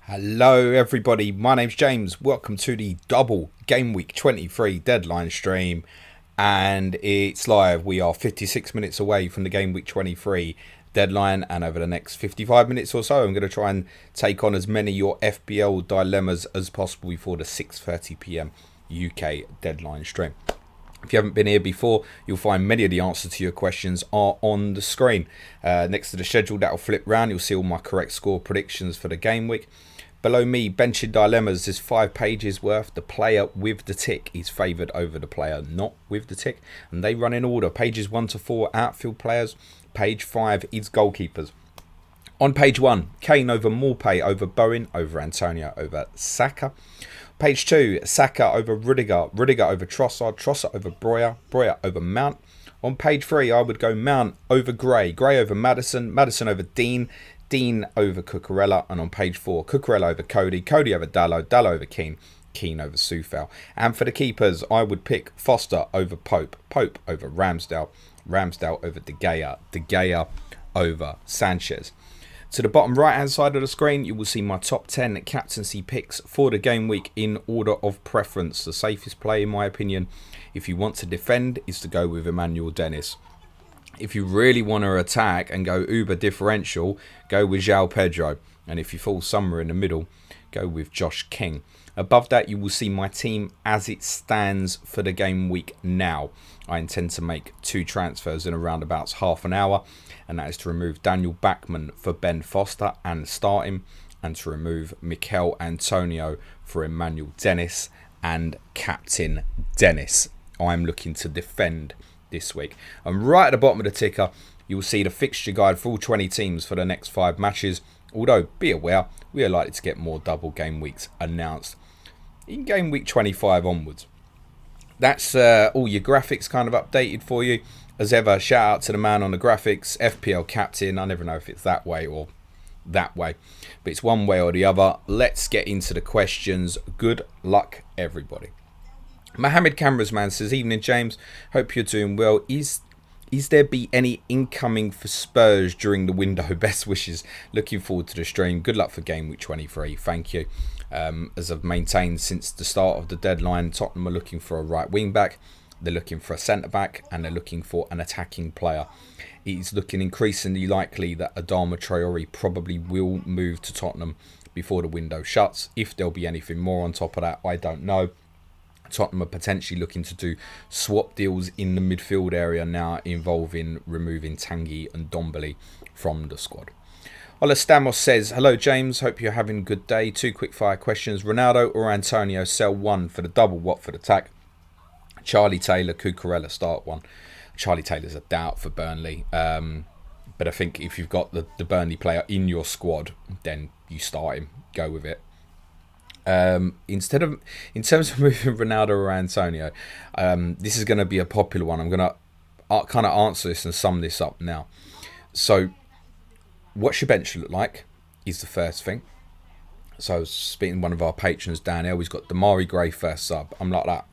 Hello everybody, my name's James. Welcome to the double Game Week 23 deadline stream, and it's live. We are 56 minutes away from the Game Week 23 deadline, and over the next 55 minutes or so I'm going to try and take on as many of your FPL dilemmas as possible before the 6:30 PM UK deadline stream. If you haven't been here before, you'll find many of the answers to your questions are on the screen. Next to the schedule that will flip round, you'll see all my correct score predictions for the game week. Below me, benching dilemmas, is 5 pages worth. The player with the tick is favoured over the player not with the tick, and they run in order. Pages 1 to 4, outfield players. Page 5 is goalkeepers. On page 1, Kane over Morpay over Bowen over Antonio over Saka. Page 2, Saka over Rudiger, Rudiger over Trossard, Trossard over Breuer, Breuer over Mount. On page 3, I would go Mount over Gray, Gray over Maddison, Maddison over Dean, Dean over Cucurella. And on page 4, Cucurella over Cody, Cody over Dallo, Dallo over Keane, Keane over Soufal. And for the keepers, I would pick Foster over Pope, Pope over Ramsdale, Ramsdale over De Gea, De Gea over Sanchez. To the bottom right hand side of the screen, you will see my top 10 captaincy picks for the game week in order of preference. The safest play, in my opinion, if you want to defend, is to go with Emmanuel Dennis. If you really want to attack and go uber differential, go with João Pedro. And if you fall somewhere in the middle, go with Josh King. Above that, you will see my team as it stands for the game week now. I intend to make 2 transfers in around about half an hour, and that is to remove Daniel Backman for Ben Foster and start him, and to remove Mikel Antonio for Emmanuel Dennis and Captain Dennis. I'm looking to defend this week. And right at the bottom of the ticker, you will see the fixture guide for all 20 teams for the next 5 matches. Although, be aware, we are likely to get more double game weeks announced in game week 25 onwards. That's all your graphics kind of updated for you. As ever, shout out to the man on the graphics, FPL Captain. I never know if it's that way or that way, but it's one way or the other. Let's get into the questions. Good luck, everybody. Mohammed Cameraman says, evening James, hope you're doing well. Is there be any incoming for Spurs during the window? Best wishes. Looking forward to the stream. Good luck for game week 23. Thank you. As I've maintained since the start of the deadline, Tottenham are looking for a right wing back. They're looking for a centre back, and they're looking for an attacking player. It's looking increasingly likely that Adama Traore probably will move to Tottenham before the window shuts. If there'll be anything more on top of that, I don't know. Tottenham are potentially looking to do swap deals in the midfield area now, involving removing Tanguy and Dombele from the squad. Ola Stamos says, hello James, hope you're having a good day. 2 quick fire questions. Ronaldo or Antonio, sell 1 for the double, Watford attack. Charlie Taylor, Cucurella, start 1. Charlie Taylor's a doubt for Burnley. But I think if you've got the Burnley player in your squad, then you start him. Go with it. In terms of moving Ronaldo or Antonio, this is going to be a popular one. I'm going to kind of answer this and sum this up now. So, what's your bench look like is the first thing. So, I was speaking to one of our patrons, Daniel. He's got Damari Gray first sub. I'm like that.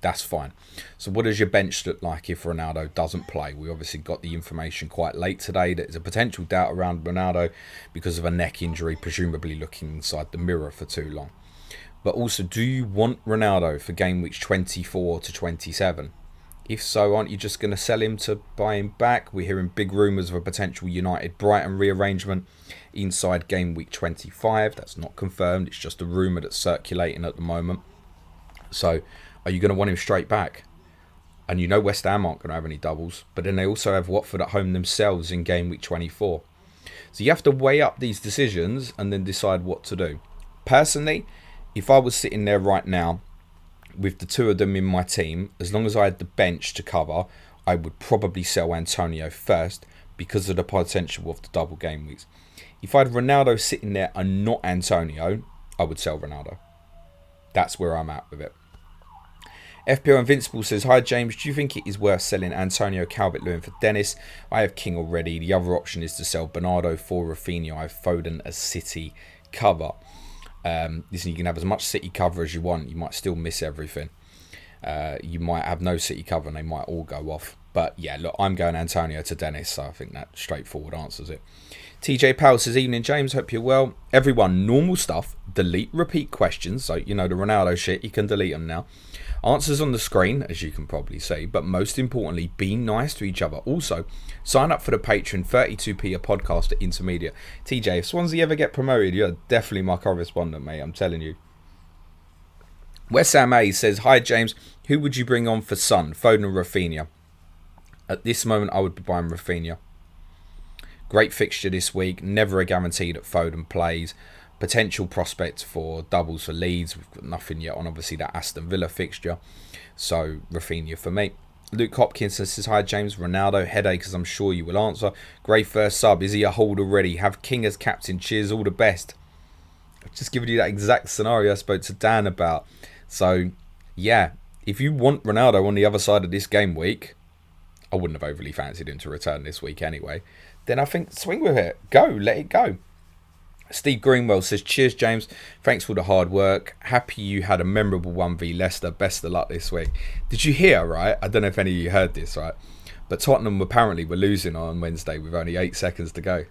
That's fine. So what does your bench look like if Ronaldo doesn't play? We obviously got the information quite late today that there's a potential doubt around Ronaldo because of a neck injury, presumably looking inside the mirror for too long. But also, do you want Ronaldo for game weeks 24 to 27? If so, aren't you just going to sell him to buy him back? We're hearing big rumours of a potential United Brighton rearrangement inside game week 25. That's not confirmed. It's just a rumour that's circulating at the moment. So, are you going to want him straight back? And you know West Ham aren't going to have any doubles. But then they also have Watford at home themselves in game week 24. So you have to weigh up these decisions and then decide what to do. Personally, if I was sitting there right now with the 2 of them in my team, as long as I had the bench to cover, I would probably sell Antonio first because of the potential of the double game weeks. If I had Ronaldo sitting there and not Antonio, I would sell Ronaldo. That's where I'm at with it. FPL Invincible says, hi James, do you think it is worth selling Antonio Calvert-Lewin for Dennis? I have King already. The other option is to sell Bernardo for Rafinha. I have Foden as City cover. Listen, you can have as much City cover as you want. You might still miss everything. You might have no City cover and they might all go off. But yeah, look, I'm going Antonio to Dennis, so I think that straightforward answers it. TJ Powell says, evening James, hope you're well. Everyone, normal stuff, delete repeat questions. So, you know, the Ronaldo shit, you can delete them now. Answers on the screen, as you can probably see, but most importantly, be nice to each other. Also, sign up for the Patreon, 32p a podcast at Intermediate. TJ, if Swansea ever get promoted, you're definitely my correspondent, mate, I'm telling you. West Ham A says, hi James, who would you bring on for Son, Foden or Rafinha? At this moment, I would be buying Rafinha. Great fixture this week, never a guarantee that Foden plays. Potential prospects for doubles for Leeds. We've got nothing yet on obviously that Aston Villa fixture. So Rafinha for me. Luke Hopkins says, hi James, Ronaldo, headache as I'm sure you will answer. Great first sub, is he a hold already? Have King as captain, cheers, all the best. I've just given you that exact scenario I spoke to Dan about. So yeah, if you want Ronaldo on the other side of this game week, I wouldn't have overly fancied him to return this week anyway, then I think swing with it. Go, let it go. Steve Greenwell says, cheers James, thanks for the hard work, happy you had a memorable 1v Leicester, best of luck this week. Did you hear, right, I don't know if any of you heard this, right, but Tottenham apparently were losing on Wednesday with only 8 seconds to go.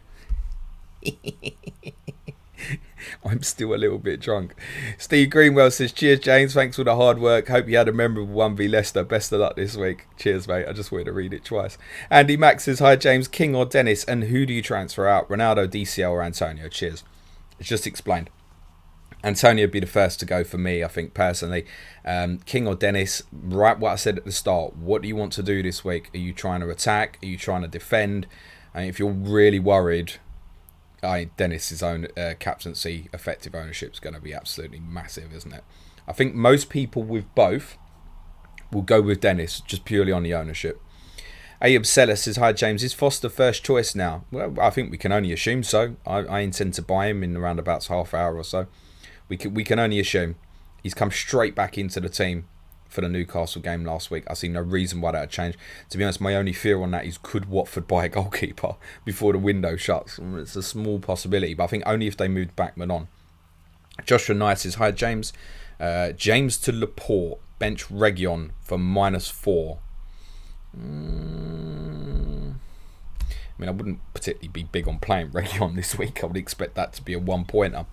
I'm still a little bit drunk. Steve Greenwell says, cheers James, thanks for the hard work, hope you had a memorable 1v Leicester, best of luck this week. Cheers mate, I just wanted to read it twice. Andy Max says, hi James, King or Dennis, and who do you transfer out, Ronaldo, DCL or Antonio? Cheers. It's just explained. Antonio would be the first to go for me, I think, personally. King or Dennis, right what I said at the start, what do you want to do this week? Are you trying to attack? Are you trying to defend? And if you're really worried, Dennis's own captaincy effective ownership is going to be absolutely massive, isn't it? I think most people with both will go with Dennis, just purely on the ownership. Ayub Seller says, hi James, is Foster first choice now? Well, I think we can only assume so. I intend to buy him in around about half hour or so. We can only assume. He's come straight back into the team for the Newcastle game last week. I see no reason why that would change. To be honest, my only fear on that is could Watford buy a goalkeeper before the window shuts? It's a small possibility, but I think only if they moved Backman on. Joshua Knight says, hi James. James to Laporte, bench Region for -4. I mean, I wouldn't particularly be big on playing Region this week. I would expect that to be a 1-pointer.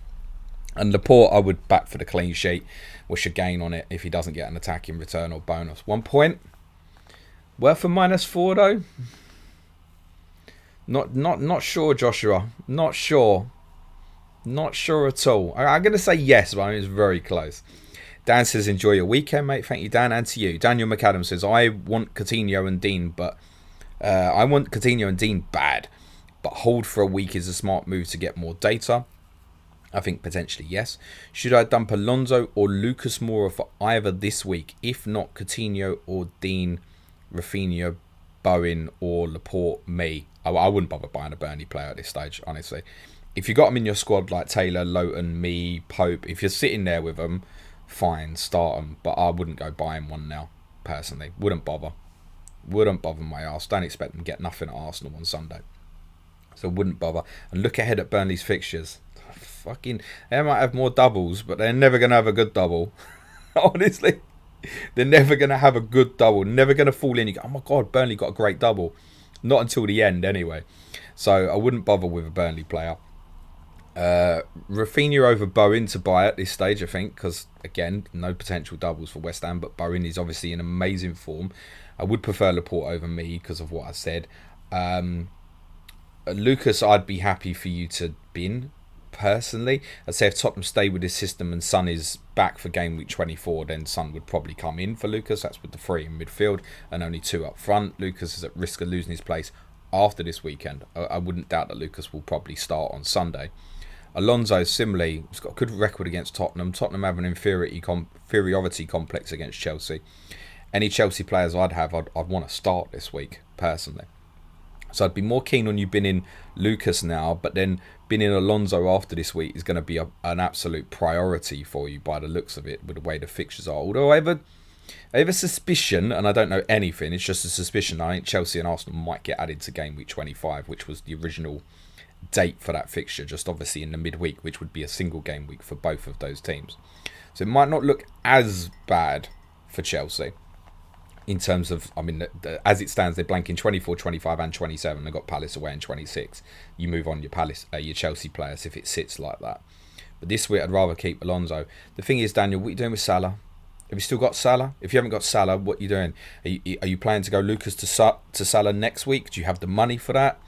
And Laporte, I would back for the clean sheet. What's your gain on it if he doesn't get an attack in return or bonus? 1 point. Worth a -4 though. Not sure, Joshua. Not sure. Not sure at all. I'm going to say yes, but I mean, it's very close. Dan says, enjoy your weekend, mate. Thank you, Dan. And to you. Daniel McAdam says, I want Coutinho and Dean, but bad. But hold for a week is a smart move to get more data. I think potentially yes. Should I dump Alonso or Lucas Moura for either this week? If not, Coutinho or Dean, Rafinha, Bowen or Laporte, me. I wouldn't bother buying a Burnley player at this stage, honestly. If you got them in your squad like Taylor, Lowton, me, Pope, if you're sitting there with them, fine, start them. But I wouldn't go buying one now, personally. Wouldn't bother. Wouldn't bother my arse. Don't expect them to get nothing at Arsenal on Sunday. So wouldn't bother. And look ahead at Burnley's fixtures. Fucking, they might have more doubles, but they're never going to have a good double. Honestly. They're never going to have a good double. Never going to fall in. You go, oh my God, Burnley got a great double. Not until the end, anyway. So I wouldn't bother with a Burnley player. Rafinha over Bowen to buy at this stage, I think, because again, no potential doubles for West Ham, but Bowen is obviously in amazing form. I would prefer Laporte over me because of what I said. Lucas, I'd be happy for you to bin, personally. I'd say if Tottenham stay with this system and Son is back for game week 24, then Son would probably come in for Lucas. That's with the 3 in midfield and only 2 up front. Lucas is at risk of losing his place after this weekend. I wouldn't doubt that Lucas will probably start on Sunday. Alonso, similarly, has got a good record against Tottenham. Tottenham have an inferiority complex against Chelsea. Any Chelsea players I'd want to start this week, personally. So I'd be more keen on you binning Lucas now, but then binning Alonso after this week is going to be an absolute priority for you by the looks of it, with the way the fixtures are. Although I have a suspicion, and I don't know anything, it's just a suspicion, I think Chelsea and Arsenal might get added to game week 25, which was the original date for that fixture, just obviously in the midweek, which would be a single game week for both of those teams. So it might not look as bad for Chelsea. in terms of, I mean, as it stands, they're blanking 24, 25 and 27. They've got Palace away in 26. You move on your Chelsea players if it sits like that. But this week, I'd rather keep Alonso. The thing is, Daniel, what are you doing with Salah? Have you still got Salah? If you haven't got Salah, what are you doing? Are you planning to go Lucas to Salah next week? Do you have the money for that?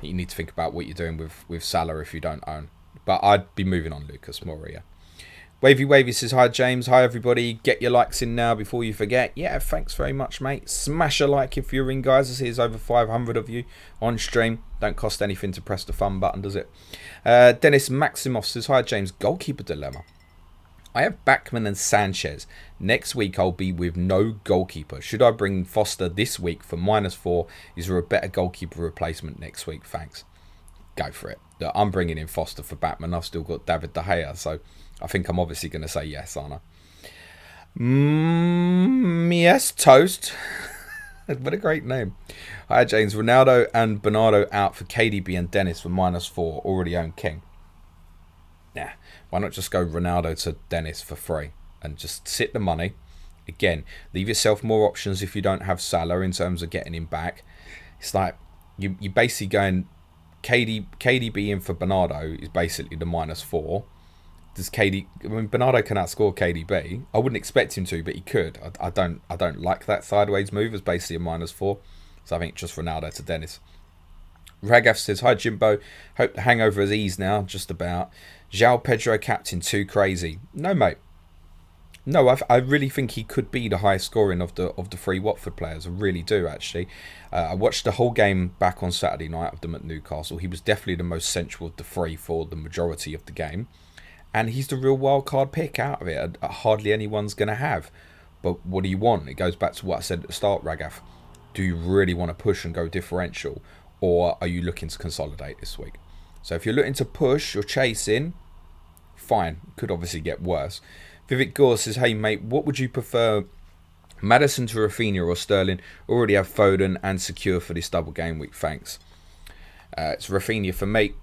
You need to think about what you're doing with Salah if you don't own. But I'd be moving on Lucas Moura. Wavy says, hi James, hi everybody. Get your likes in now before you forget. Yeah, thanks very much, mate. Smash a like if you're in, guys. I see there's over 500 of you on stream. Don't cost anything to press the fun button, does it? Dennis Maximoff says, hi James, goalkeeper dilemma. I have Bachmann and Sanchez. Next week I'll be with no goalkeeper. Should I bring Foster this week for -4? Is there a better goalkeeper replacement next week? Thanks. Go for it. I'm bringing in Foster for Bachmann. I've still got David De Gea, so I think I'm obviously going to say yes, aren't I? Yes, toast. What a great name. Hi James. Ronaldo and Bernardo out for KDB and Dennis for -4. Already own King. Nah, why not just go Ronaldo to Dennis for free and just sit the money? Again, leave yourself more options if you don't have Salah in terms of getting him back. It's like you basically going KDB in for Bernardo is basically the -4. Bernardo can outscore KDB. I wouldn't expect him to, but he could. I don't like that sideways move as basically a -4. So I think just Ronaldo to Dennis. Ragaf says, hi Jimbo, hope the hangover has eased now, just about. João Pedro captain, too crazy. No, mate. No, I really think he could be the highest scoring of the three Watford players. I really do, actually. I watched the whole game back on Saturday night of them at Newcastle. He was definitely the most central of the three for the majority of the game. And he's the real wild card pick out of it. Hardly anyone's going to have. But what do you want? It goes back to what I said at the start, Ragaf. Do you really want to push and go differential? Or are you looking to consolidate this week? So if you're looking to push, you're chasing, fine. Could obviously get worse. Vivek Gore says, hey mate, what would you prefer, Maddison to Rafinha or Sterling? Already have Foden and secure for this double game week, thanks. It's Rafinha for me.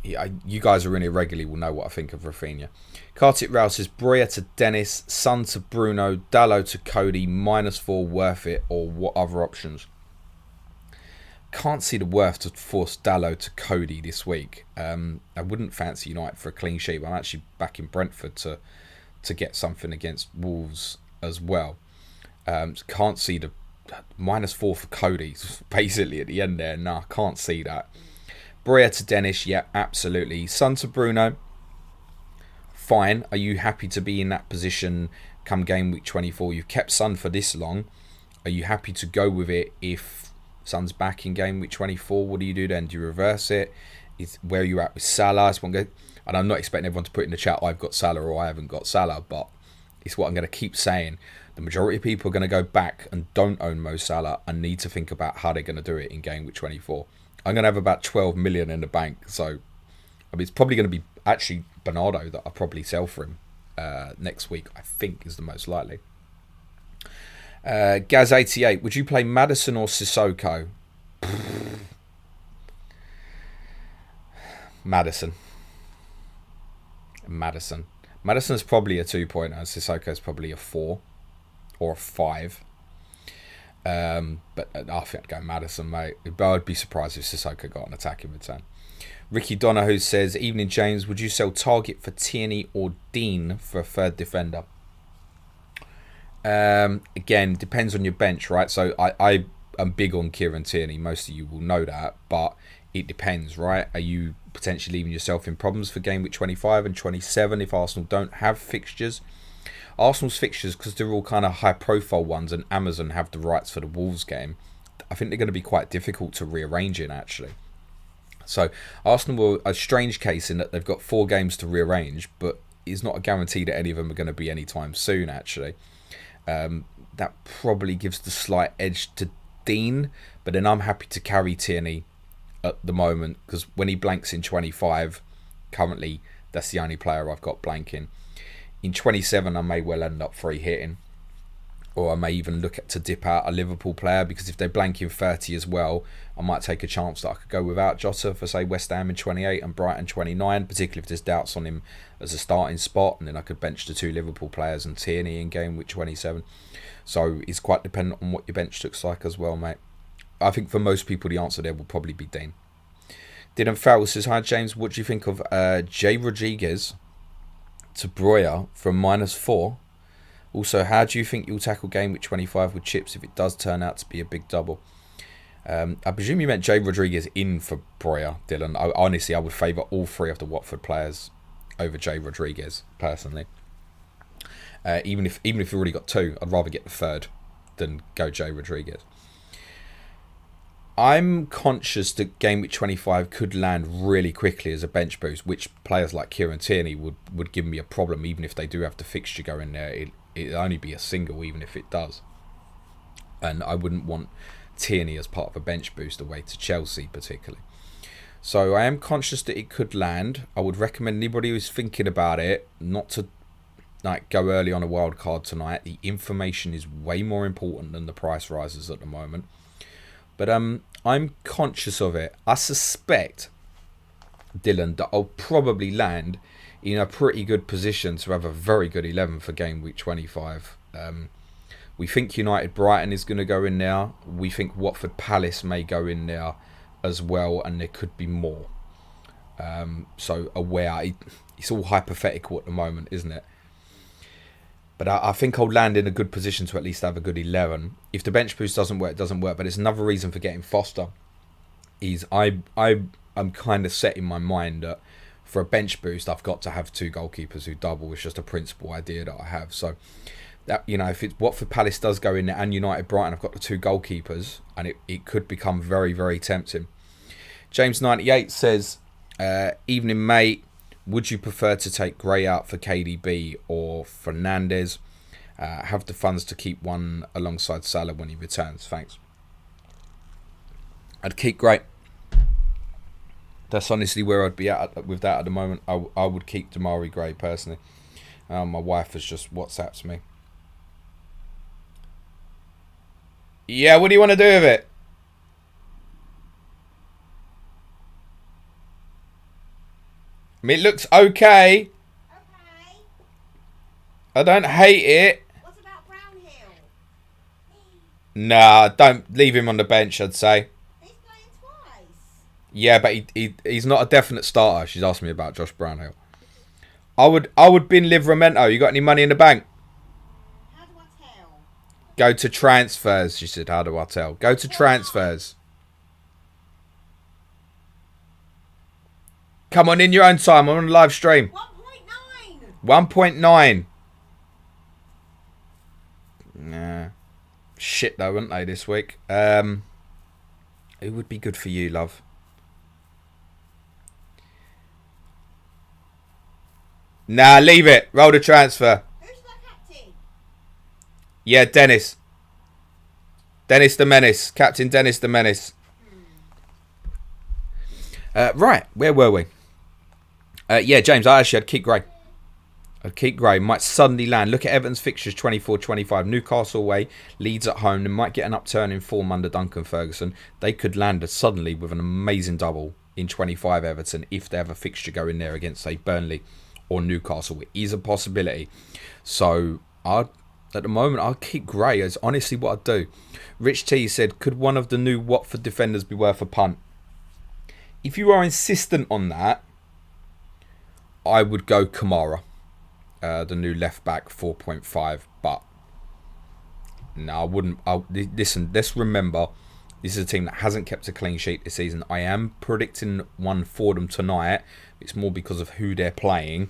Yeah, you guys are in here regularly will know what I think of Rafinha. Kartik Rao says, Breuer to Dennis, Son to Bruno, Dalot to Cody, -4 worth it, or what other options? Can't see the worth to force Dalot to Cody this week. I wouldn't fancy United for a clean sheet, but I'm actually back in Brentford to get something against Wolves as well. Can't see the -4 for Cody basically at the end there. No, can't see that. Breuer to Dennis, yeah, absolutely. Son to Bruno, fine. Are you happy to be in that position come game week 24? You've kept Son for this long. Are you happy to go with it if Son's back in game week 24? What do you do then? Do you reverse it? Is where are you at with Salah? And I'm not expecting everyone to put in the chat, I've got Salah or I haven't got Salah, but it's what I'm going to keep saying. The majority of people are going to go back and don't own Mo Salah and need to think about how they're going to do it in game week 24. I'm going to have about 12 million in the bank, so I mean, it's probably going to be actually Bernardo that I'll probably sell for him next week, I think is the most likely. Gaz88, would you play Maddison or Sissoko? Maddison. Madison's probably a 2-pointer. Sissoko's probably a 4 or a 5. But I think I'd go Maddison, mate. But I'd be surprised if Sissoko got an attacking return. Ricky Donoghue says, evening James, would you sell Target for Tierney or Dean for a third defender? Again, depends on your bench, right? So I am big on Kieran Tierney. Most of you will know that, but it depends, right? Are you potentially leaving yourself in problems for game week 25 and 27 if Arsenal don't have fixtures? Arsenal's fixtures, because they're all kind of high profile ones and Amazon have the rights for the Wolves game, I think they're going to be quite difficult to rearrange in, actually. So Arsenal were a strange case in that they've got 4 games to rearrange, but it's not a guarantee that any of them are going to be anytime soon, actually. That probably gives the slight edge to Dean, but then I'm happy to carry Tierney at the moment, because when he blanks in 25, currently that's the only player I've got blanking. In 27, I may well end up free hitting. or I may even look at to dip out a Liverpool player, because if they're blanking 30 as well, I might take a chance that I could go without Jota for, say, West Ham in 28 and Brighton 29, particularly if there's doubts on him as a starting spot, and then I could bench the 2 Liverpool players and Tierney in Gameweek 27. So it's quite dependent on what your bench looks like as well, mate. I think for most people the answer there will probably be Dean. Dylan Farrell says, hi James, what do you think of Jay Rodriguez to Breuer from -4? Also, how do you think you'll tackle Gameweek 25 with chips if it does turn out to be a big double? I presume you meant Jay Rodriguez in for Breuer, Dylan. Honestly, I would favour all 3 of the Watford players over Jay Rodriguez, personally. Even if you've already got 2, I'd rather get the 3rd than go Jay Rodriguez. I'm conscious that Gameweek 25 could land really quickly as a bench boost, which players like Kieran Tierney would give me a problem, even if they do have the fixture go in there. It'll only be a single, even if it does. And I wouldn't want Tierney as part of a bench boost away to Chelsea, particularly. So I am conscious that it could land. I would recommend anybody who's thinking about it not to go early on a wild card tonight. The information is way more important than the price rises at the moment. But I'm conscious of it. I suspect, Dylan, that I'll probably land in a pretty good position to have a very good 11 for Gameweek 25. We think United Brighton is going to go in there. We think Watford Palace may go in there as well, and there could be more. So aware, it's all hypothetical at the moment, isn't it? But I think I'll land in a good position to at least have a good 11. If the bench boost doesn't work, it doesn't work. But it's another reason for getting Foster. Is I'm kind of set in my mind that for a bench boost, I've got to have 2 goalkeepers who double. It's just a principal idea that I have. So that, if it's Watford Palace does go in there and United Brighton, I've got the 2 goalkeepers, and it could become very, very tempting. James98 says, evening mate, would you prefer to take Gray out for KDB or Fernandes? Have the funds to keep one alongside Salah when he returns. Thanks. I'd keep Gray. That's honestly where I'd be at with that at the moment. I would keep Damari Gray personally. My wife has just WhatsApped me. Yeah, what do you want to do with it? I mean, it looks okay. I don't hate it. What about Brownhill? Nah, don't leave him on the bench, I'd say. He's playing twice. Yeah, but he's not a definite starter. She's asked me about Josh Brownhill. I would bin Livramento. You got any money in the bank? How do I tell? Go to transfers, she said. How do I tell? Go to transfers. Come on, in your own time. I'm on a live stream. 1.9. 1.9. Nah. Shit, though, weren't they, this week? Who would be good for you, love? Nah, leave it. Roll the transfer. Who's the captain? Yeah, Dennis. Dennis the Menace. Captain Dennis the Menace. Right, where were we? Yeah, James, I actually had Keith Gray. Keith Gray might suddenly land. Look at Everton's fixtures 24-25. Newcastle away, Leeds at home. They might get an upturn in form under Duncan Ferguson. They could land suddenly with an amazing double in 25 Everton if they have a fixture going there against, say, Burnley or Newcastle. It is a possibility. So, at the moment, I'll keep Gray. It's honestly what I'd do. Rich T said, could one of the new Watford defenders be worth a punt? If you are insistent on that, I would go Kamara, the new left back, 4.5. But no, I wouldn't. Listen, let's remember, this is a team that hasn't kept a clean sheet this season. I am predicting one for them tonight. It's more because of who they're playing.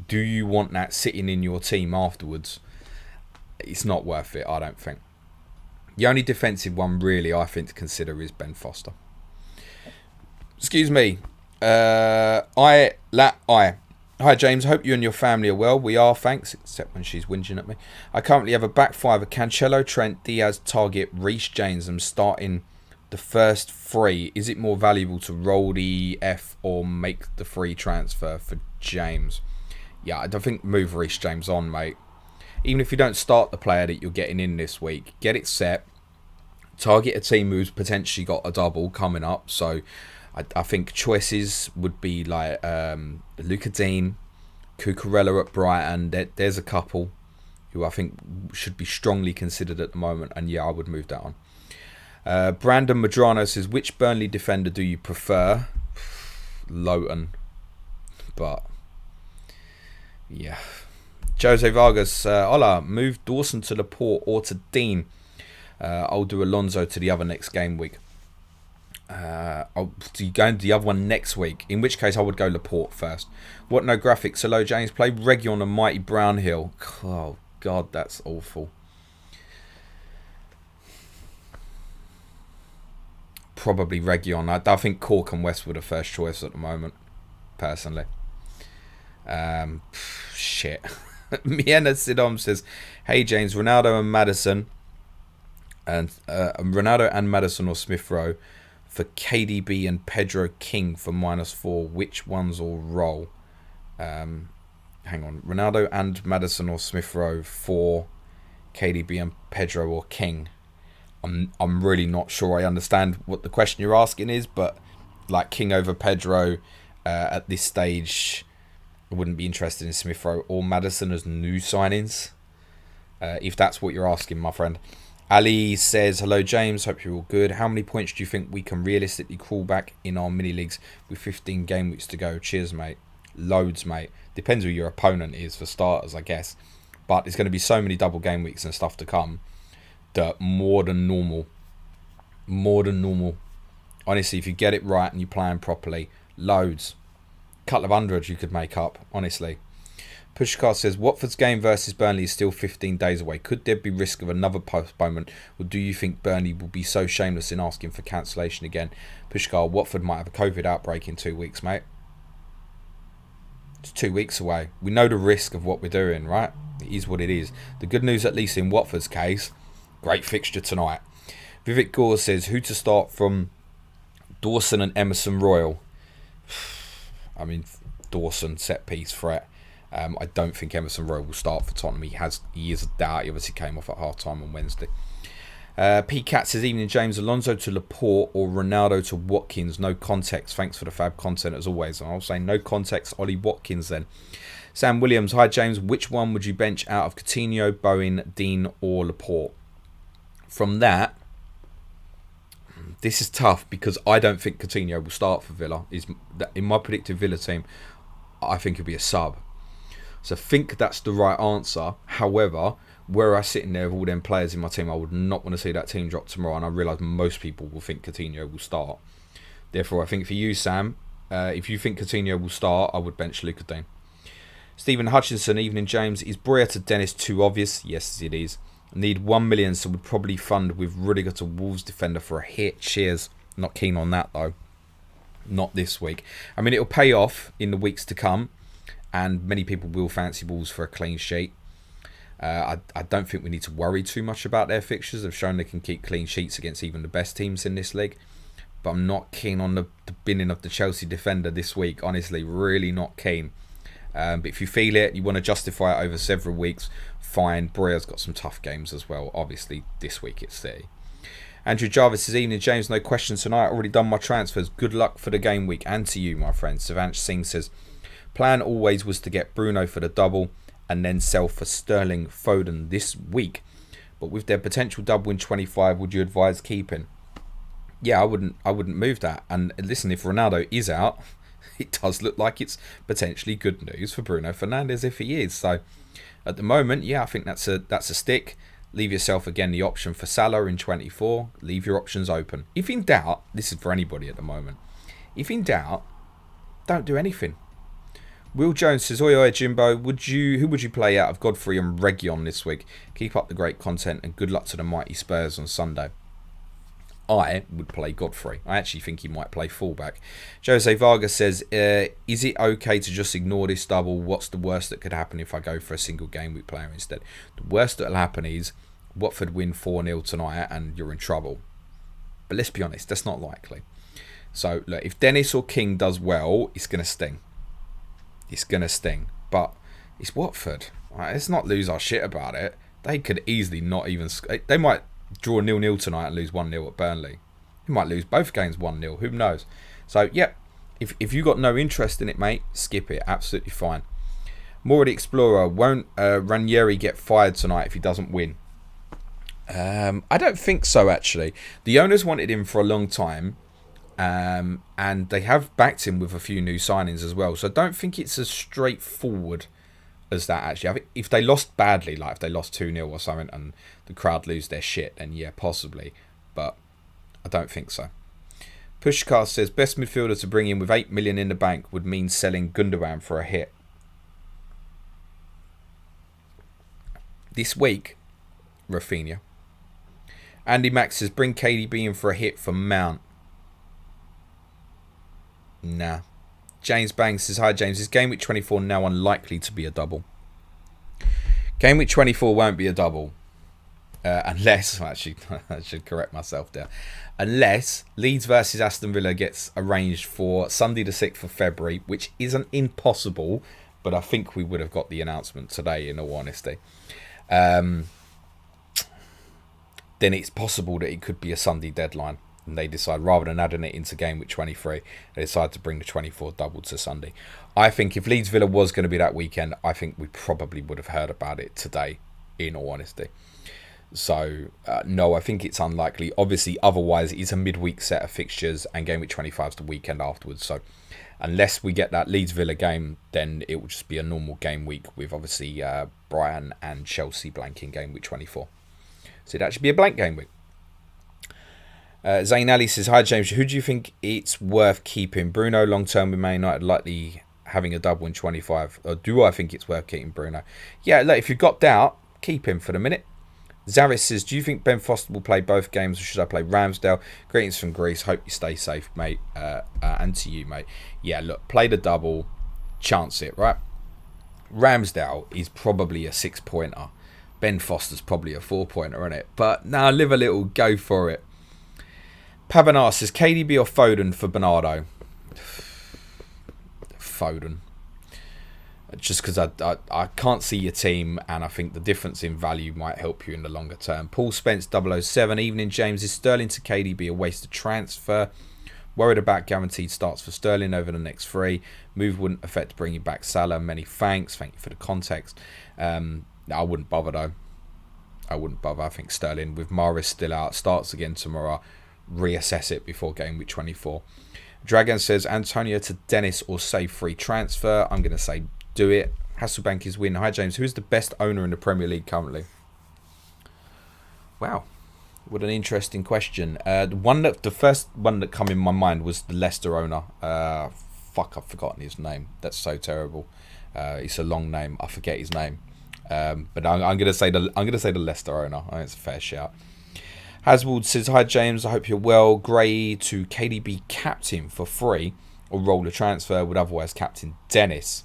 Do you want that sitting in your team afterwards? It's not worth it, I don't think. The only defensive one really I think to consider is Ben Foster. Excuse me. Hi James, hope you and your family are well. We are, thanks, except when she's whinging at me. I currently have a back five of Cancelo, Trent, Diaz, Target, Reece James. I'm starting the first 3. Is it more valuable to roll the F or make the free transfer for James? Yeah, I don't think move Reece James on, mate. even if you don't start the player that you're getting in this week, get it set. Target a team who's potentially got a double coming up. So I think choices would be like Luca Dean, Cucurella at Brighton. There's a couple who I think should be strongly considered at the moment. And yeah, I would move that on. Brandon Madrano says, which Burnley defender do you prefer? Lowton. But yeah. Jose Vargas, hola, move Dawson to Laporte or to Dean. I'll do Alonso to the other next game week. I'll do the other one next week, in which case I would go Laporte first. What no graphics? Hello James, play Reguilon and Mighty Brownhill. Oh god, that's awful. Probably Reguilon. I think Cork and Westwood are first choice at the moment, personally. Shit. Miena Sidom says, hey James, Ronaldo and Maddison or Smith Rowe for KDB and Pedro King for -4. Which ones will roll? Hang on. Ronaldo and Maddison or Smith Rowe for KDB and Pedro or King. I'm really not sure I understand what the question you're asking is, but like King over Pedro at this stage, I wouldn't be interested in Smith Rowe or Maddison as new signings. If that's what you're asking, my friend. Ali says, hello James, hope you're all good. How many points do you think we can realistically crawl back in our mini leagues with 15 game weeks to go? Cheers, mate. Loads, mate. Depends who your opponent is, for starters, I guess. But there's going to be so many double game weeks and stuff to come that more than normal. Honestly, if you get it right and you plan properly, loads. Couple of hundreds you could make up, honestly. Pushkar says, Watford's game versus Burnley is still 15 days away. Could there be risk of another postponement, or do you think Burnley will be so shameless in asking for cancellation again? Pushkar, Watford might have a COVID outbreak in 2 weeks, mate. It's 2 weeks away. We know the risk of what we're doing, right? It is what it is. The good news, at least in Watford's case, great fixture tonight. Vivek Gore says, who to start from Dawson and Emerson Royal? I mean, Dawson, set piece threat. I don't think Emerson Royal will start for Tottenham. He is a doubt. He obviously came off at half time on Wednesday. P. Cat says, evening James, Alonso to Laporte or Ronaldo to Watkins. No context. Thanks for the fab content as always. And I'll say no context, Ollie Watkins then. Sam Williams, hi James, which one would you bench out of Coutinho, Bowen, Dean or Laporte? From that, this is tough because I don't think Coutinho will start for Villa. In my predicted Villa team, I think he'll be a sub. So I think that's the right answer. However, were I sitting there with all them players in my team, I would not want to see that team drop tomorrow. And I realise most people will think Coutinho will start. Therefore, I think for you, Sam, if you think Coutinho will start, I would bench Luca Dean. Stephen Hutchinson, evening James. Is Breuer to Dennis too obvious? Yes, it is. Need 1 million, so would probably fund with Rudiger to Wolves defender for a hit. Cheers. Not keen on that though. Not this week. I mean, it'll pay off in the weeks to come. And many people will fancy Wolves for a clean sheet. I don't think we need to worry too much about their fixtures. They've shown they can keep clean sheets against even the best teams in this league. But I'm not keen on the binning of the Chelsea defender this week. Honestly, really not keen. But if you feel it, you want to justify it over several weeks, fine. Breuer's got some tough games as well. Obviously, this week it's City. Andrew Jarvis says, evening James, no questions tonight. Already done my transfers. Good luck for the game week. And to you, my friend. Savanch Singh says, plan always was to get Bruno for the double and then sell for Sterling Foden this week. But with their potential double in 25, would you advise keeping? Yeah, I wouldn't move that. And listen, if Ronaldo is out, it does look like it's potentially good news for Bruno Fernandes if he is. So at the moment, yeah, I think that's a stick. Leave yourself again the option for Salah in 24. Leave your options open. If in doubt, this is for anybody at the moment. If in doubt, don't do anything. Will Jones says, oi oi Jimbo, who would you play out of Godfrey and Reguilon this week? Keep up the great content and good luck to the mighty Spurs on Sunday. I would play Godfrey. I actually think he might play fullback. Jose Vargas says, is it okay to just ignore this double? What's the worst that could happen if I go for a single game week player instead? The worst that will happen is Watford win 4-0 tonight and you're in trouble. But let's be honest, that's not likely. So look, if Dennis or King does well, it's going to sting. It's going to sting. But it's Watford. Let's not lose our shit about it. They could easily not even... They might draw 0-0 tonight and lose 1-0 at Burnley. They might lose both games 1-0. Who knows? So, yep. If you got no interest in it, mate, skip it. Absolutely fine. More the Explorer. Won't Ranieri get fired tonight if he doesn't win? I don't think so, actually. The owners wanted him for a long time. And they have backed him with a few new signings as well. So I don't think it's as straightforward as that, actually. I think if they lost badly, like if they lost 2-0 or something and the crowd lose their shit, then yeah, possibly. But I don't think so. Pushcast says, best midfielder to bring in with 8 million in the bank would mean selling Gundogan for a hit. This week, Rafinha. Andy Max says, bring KDB in for a hit for Mount. Nah. James Banks says, hi James, is Game Week 24 now unlikely to be a double? Game Week 24 won't be a double. Unless, actually, I should correct myself there. Unless Leeds versus Aston Villa gets arranged for Sunday the 6th of February, which isn't impossible, but I think we would have got the announcement today, in all honesty. Then it's possible that it could be a Sunday deadline. And they decide, rather than adding it into Game Week 23, they decide to bring the 24 double to Sunday. I think if Leeds Villa was going to be that weekend, I think we probably would have heard about it today, in all honesty. So, no, I think it's unlikely. Obviously, otherwise, it's a midweek set of fixtures, and Game Week 25 is the weekend afterwards. So, unless we get that Leeds Villa game, then it will just be a normal game week with, obviously, Brighton and Chelsea blanking Game Week 24. So, it'd actually be a blank game week. Zayn Ali says, hi James, who do you think it's worth keeping? Bruno long term with Man United, likely having a double in 25. Or do I think it's worth keeping Bruno? Yeah, look, if you've got doubt, keep him for the minute. Zaris says, do you think Ben Foster will play both games or should I play Ramsdale? Greetings from Greece, hope you stay safe, mate. And to you, mate. Yeah, look, play the double, chance it, right? Ramsdale is probably a 6-pointer. Ben Foster's probably a 4-pointer, isn't it? But now live a little, go for it. Pavanar says, KDB or Foden for Bernardo? Foden. Just because I can't see your team, and I think the difference in value might help you in the longer term. Paul Spence 007. Evening, James. Is Sterling to KDB a waste of transfer? Worried about guaranteed starts for Sterling over the next 3. Move wouldn't affect bringing back Salah. Many thanks. Thank you for the context. I wouldn't bother, though. I wouldn't bother. I think Sterling, with Mahrez still out, starts again tomorrow. Reassess it before Game Week 24. Dragon says, Antonio to Dennis or save free transfer. I'm going to say do it. Hasselbank is win. Hi James, who's the best owner in the Premier League currently? Wow, what an interesting question. The first one that come in my mind was the Leicester owner. Fuck, I've forgotten his name. That's so terrible. It's a long name. I forget his name. But I'm going to say the Leicester owner. I think it's a fair shout. Haswold says, hi James, I hope you're well. Gray to KDB captain for free or roll a transfer, would otherwise captain Dennis.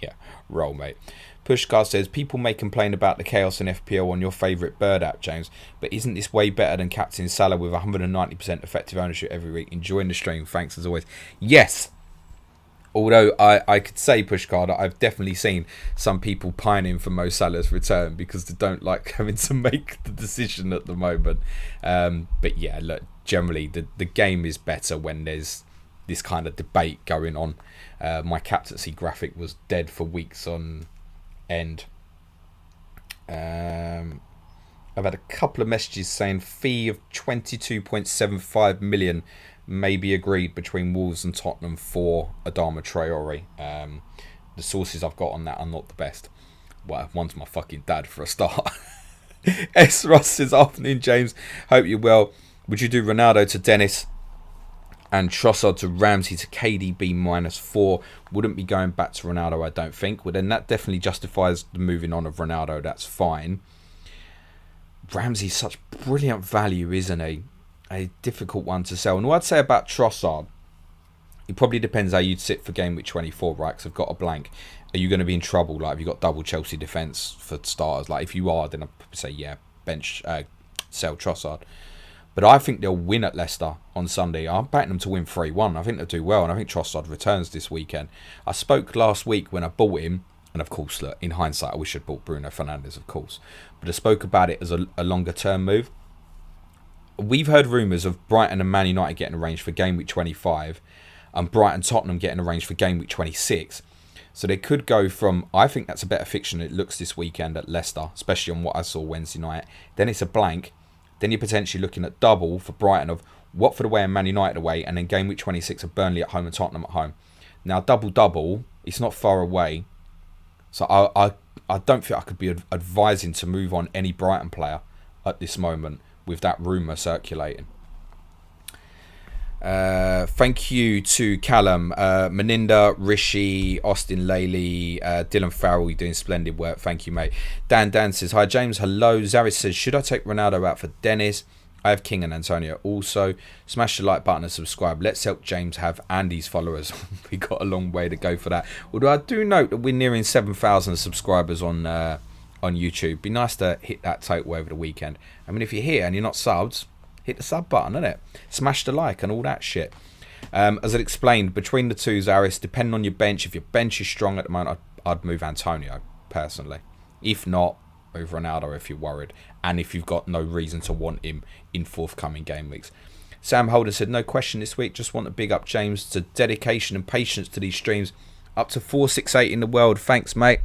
Yeah, roll, mate. Pushcar says, people may complain about the chaos in FPL on your favourite bird app, James, but isn't this way better than captain Salah with 190% effective ownership every week? Enjoying the stream, thanks as always. Yes, although I could say, Pushcar, that I've definitely seen some people pining for Mo Salah's return because they don't like having to make the decision at the moment. But yeah, look, generally the game is better when there's this kind of debate going on. My captaincy graphic was dead for weeks on end. I've had a couple of messages saying fee of 22.75 million may be agreed between Wolves and Tottenham for Adama Traore. The sources I've got on that are not the best. Well, one's my fucking dad for a start. S. Ross says, afternoon James, hope you're well. Would you do Ronaldo to Dennis and Trossard to Ramsey to KDB -4? Wouldn't be going back to Ronaldo, I don't think. Well, then that definitely justifies the moving on of Ronaldo. That's fine. Ramsey's such brilliant value, isn't he? A difficult one to sell. And what I'd say about Trossard, it probably depends how you'd sit for Game Week 24, right? Because I've got a blank. Are you going to be in trouble? Like, have you got double Chelsea defence for starters? Like, if you are, then I'd say, yeah, sell Trossard. But I think they'll win at Leicester on Sunday. I'm backing them to win 3-1. I think they'll do well, and I think Trossard returns this weekend. I spoke last week when I bought him, And of course, look, in hindsight, I wish I'd bought Bruno Fernandes, of course. But I spoke about it as a longer term move. We've heard rumours of Brighton and Man United getting arranged for Game Week 25 and Brighton Tottenham getting arranged for Game Week 26. So they could go from, I think that's a better fixture than it looks this weekend at Leicester, especially on what I saw Wednesday night. Then it's a blank. Then you're potentially looking at double for Brighton of Watford away and Man United away, and then Game Week 26 of Burnley at home and Tottenham at home. Now, double, it's not far away. So I don't think I could be advising to move on any Brighton player at this moment with that rumour circulating. Thank you to Callum, Meninda, Rishi, Austin Laley, Dylan Farrell, you're doing splendid work. Thank you, mate. Dan says, hi James, hello. Zaris says, should I take Ronaldo out for Dennis? I have King and Antonio also. Smash the like button and subscribe. Let's help James have Andy's followers. We got a long way to go for that. Although I do note that we're nearing 7,000 subscribers on YouTube. Be nice to hit that total over the weekend. I mean, if you're here and you're not subbed, hit the sub button, innit? Smash the like and all that shit. As I explained, between the two, Zaris, depending on your bench, if your bench is strong at the moment, I'd move Antonio, personally. If not, move Ronaldo if you're worried. And if you've got no reason to want him in forthcoming game weeks. Sam Holden said, no question this week. Just want to big up James to dedication and patience to these streams. Up to 468 in the world. Thanks, mate.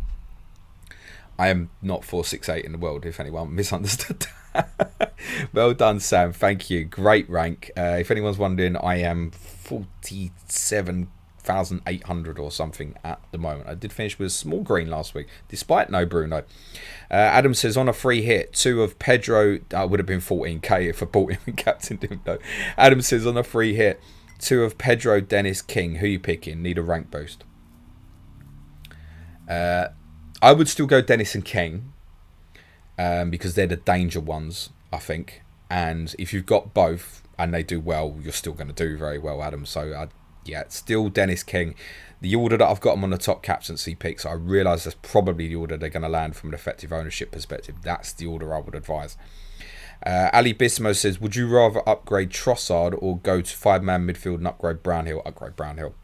I am not 468 in the world, if anyone misunderstood that. Well done, Sam. Thank you. Great rank. If anyone's wondering, I am 47,800 or something at the moment. I did finish with a small green last week, despite no Bruno. Adam says, on a free hit, 2 of Pedro, I would have been 14k if I bought him and captained him, though. Adam says, on a free hit, 2 of Pedro, Dennis, King. Who you picking? Need a rank boost. I would still go Dennis and King because they're the danger ones, I think. And if you've got both and they do well, you're still going to do very well, Adam. So, yeah, still Dennis King. The order that I've got them on the top captaincy picks, I realise that's probably the order they're going to land from an effective ownership perspective. That's the order I would advise. Ali Bismo says, would you rather upgrade Trossard or go to 5-man midfield and upgrade Brownhill? Upgrade Brownhill.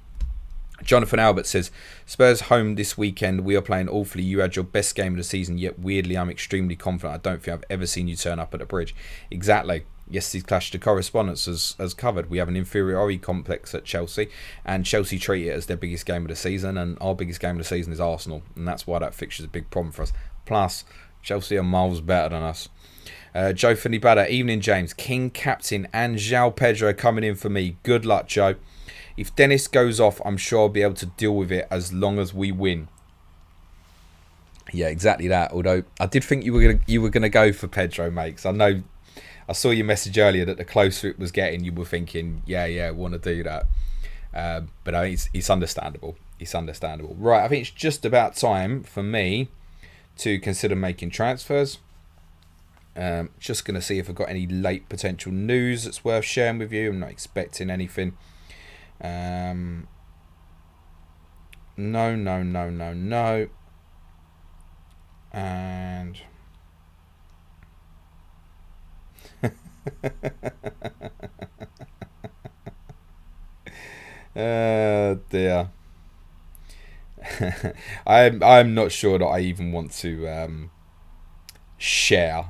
Jonathan Albert says, Spurs home this weekend. We are playing awfully. You had your best game of the season, yet weirdly I'm extremely confident. I don't think I've ever seen you turn up at the bridge. Exactly. Yesterday's clash to correspondence has covered. We have an inferiority complex at Chelsea, and Chelsea treat it as their biggest game of the season, and our biggest game of the season is Arsenal, and that's why that fixture is a big problem for us. Plus, Chelsea are miles better than us. Joe Finibada, evening James. King, captain, and João Pedro coming in for me. Good luck, Joe. If Dennis goes off, I'm sure I'll be able to deal with it as long as we win. Yeah, exactly that. Although I did think you were gonna go for Pedro, mate. 'Cause I know I saw your message earlier that the closer it was getting, you were thinking, yeah, want to do that. But I think it's understandable. It's understandable. Right, I think it's just about time for me to consider making transfers. Just gonna see if I've got any late potential news that's worth sharing with you. I'm not expecting anything. No. And dear. I'm not sure that I even want to share.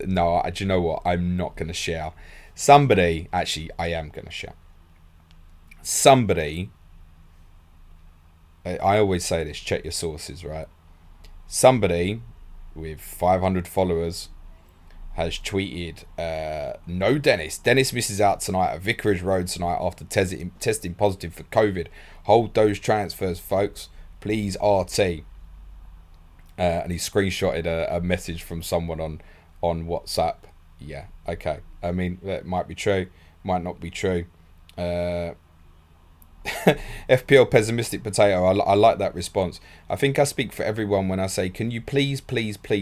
No, do you know what? I'm not going to share. Somebody, actually, I am going to share. Somebody, I always say this, check your sources, right? Somebody with 500 followers has tweeted, no Dennis. Dennis misses out tonight at Vicarage Road tonight after testing positive for COVID. Hold those transfers, folks. Please, RT. And he screenshotted a message from someone on WhatsApp. Yeah, okay. I mean, that might be true, might not be true. FPL pessimistic potato. I like that response. I think I speak for everyone when I say, can you please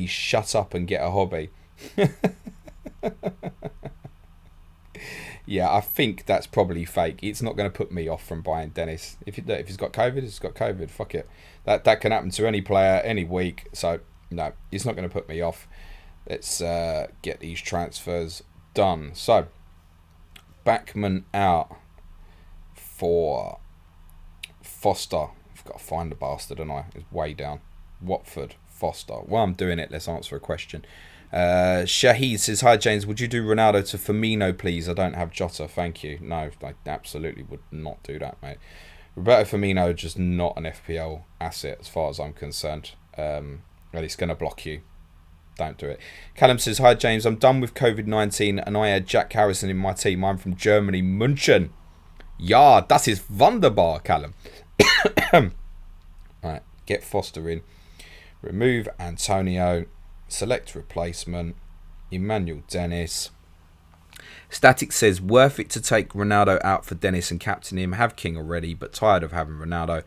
shut up and get a hobby? Yeah, I think that's probably fake. It's not going to put me off from buying Dennis. If he's got COVID, he's got COVID. Fuck it. That can happen to any player any week. So no, it's not going to put me off. Let's get these transfers done. So Backman out for Foster. I've got to find the bastard, and it's way down. Watford, Foster. While I'm doing it, let's answer a question. Shahid says, hi James, would you do Ronaldo to Firmino, please? I don't have Jota, thank you. No, I absolutely would not do that, mate. Roberto Firmino, just not an FPL asset as far as I'm concerned. And it's going to block you. Don't do it. Callum says, hi James, I'm done with COVID-19 and I had Jack Harrison in my team. I'm from Germany, München. Ja, das ist wunderbar, Callum. Right, get Foster in. Remove Antonio. Select replacement. Emmanuel Dennis. Static says, worth it to take Ronaldo out for Dennis and captain him. Have King already, but tired of having Ronaldo.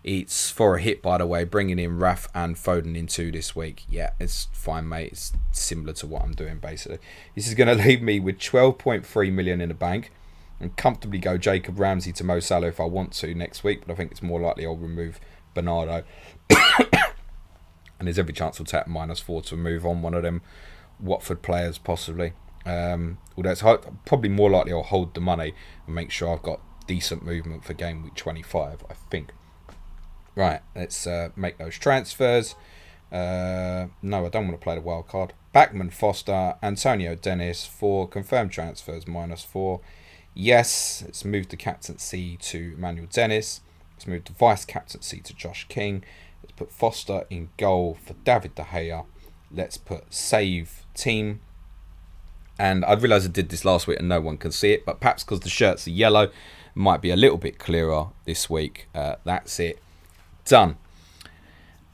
It's for a hit, by the way, bringing in Raf and Foden in 2 this week. Yeah, it's fine, mate. It's similar to what I'm doing, basically. This is going to leave me with 12.3 million in the bank and comfortably go Jacob Ramsey to Mo Salah if I want to next week, but I think it's more likely I'll remove Bernardo. And there's every chance we'll tap -4 to move on one of them Watford players, possibly. Although it's probably more likely I'll hold the money and make sure I've got decent movement for game week 25, I think. Right, let's make those transfers. No, I don't want to play the wild card. Backman, Foster, Antonio Dennis for confirmed transfers, -4. Yes, let's move the captaincy to Emmanuel Dennis. Let's move the vice captaincy to Josh King. Let's put Foster in goal for David De Gea. Let's put save team. And I realised I did this last week and no one can see it, but perhaps because the shirts are yellow, it might be a little bit clearer this week. That's it. Done.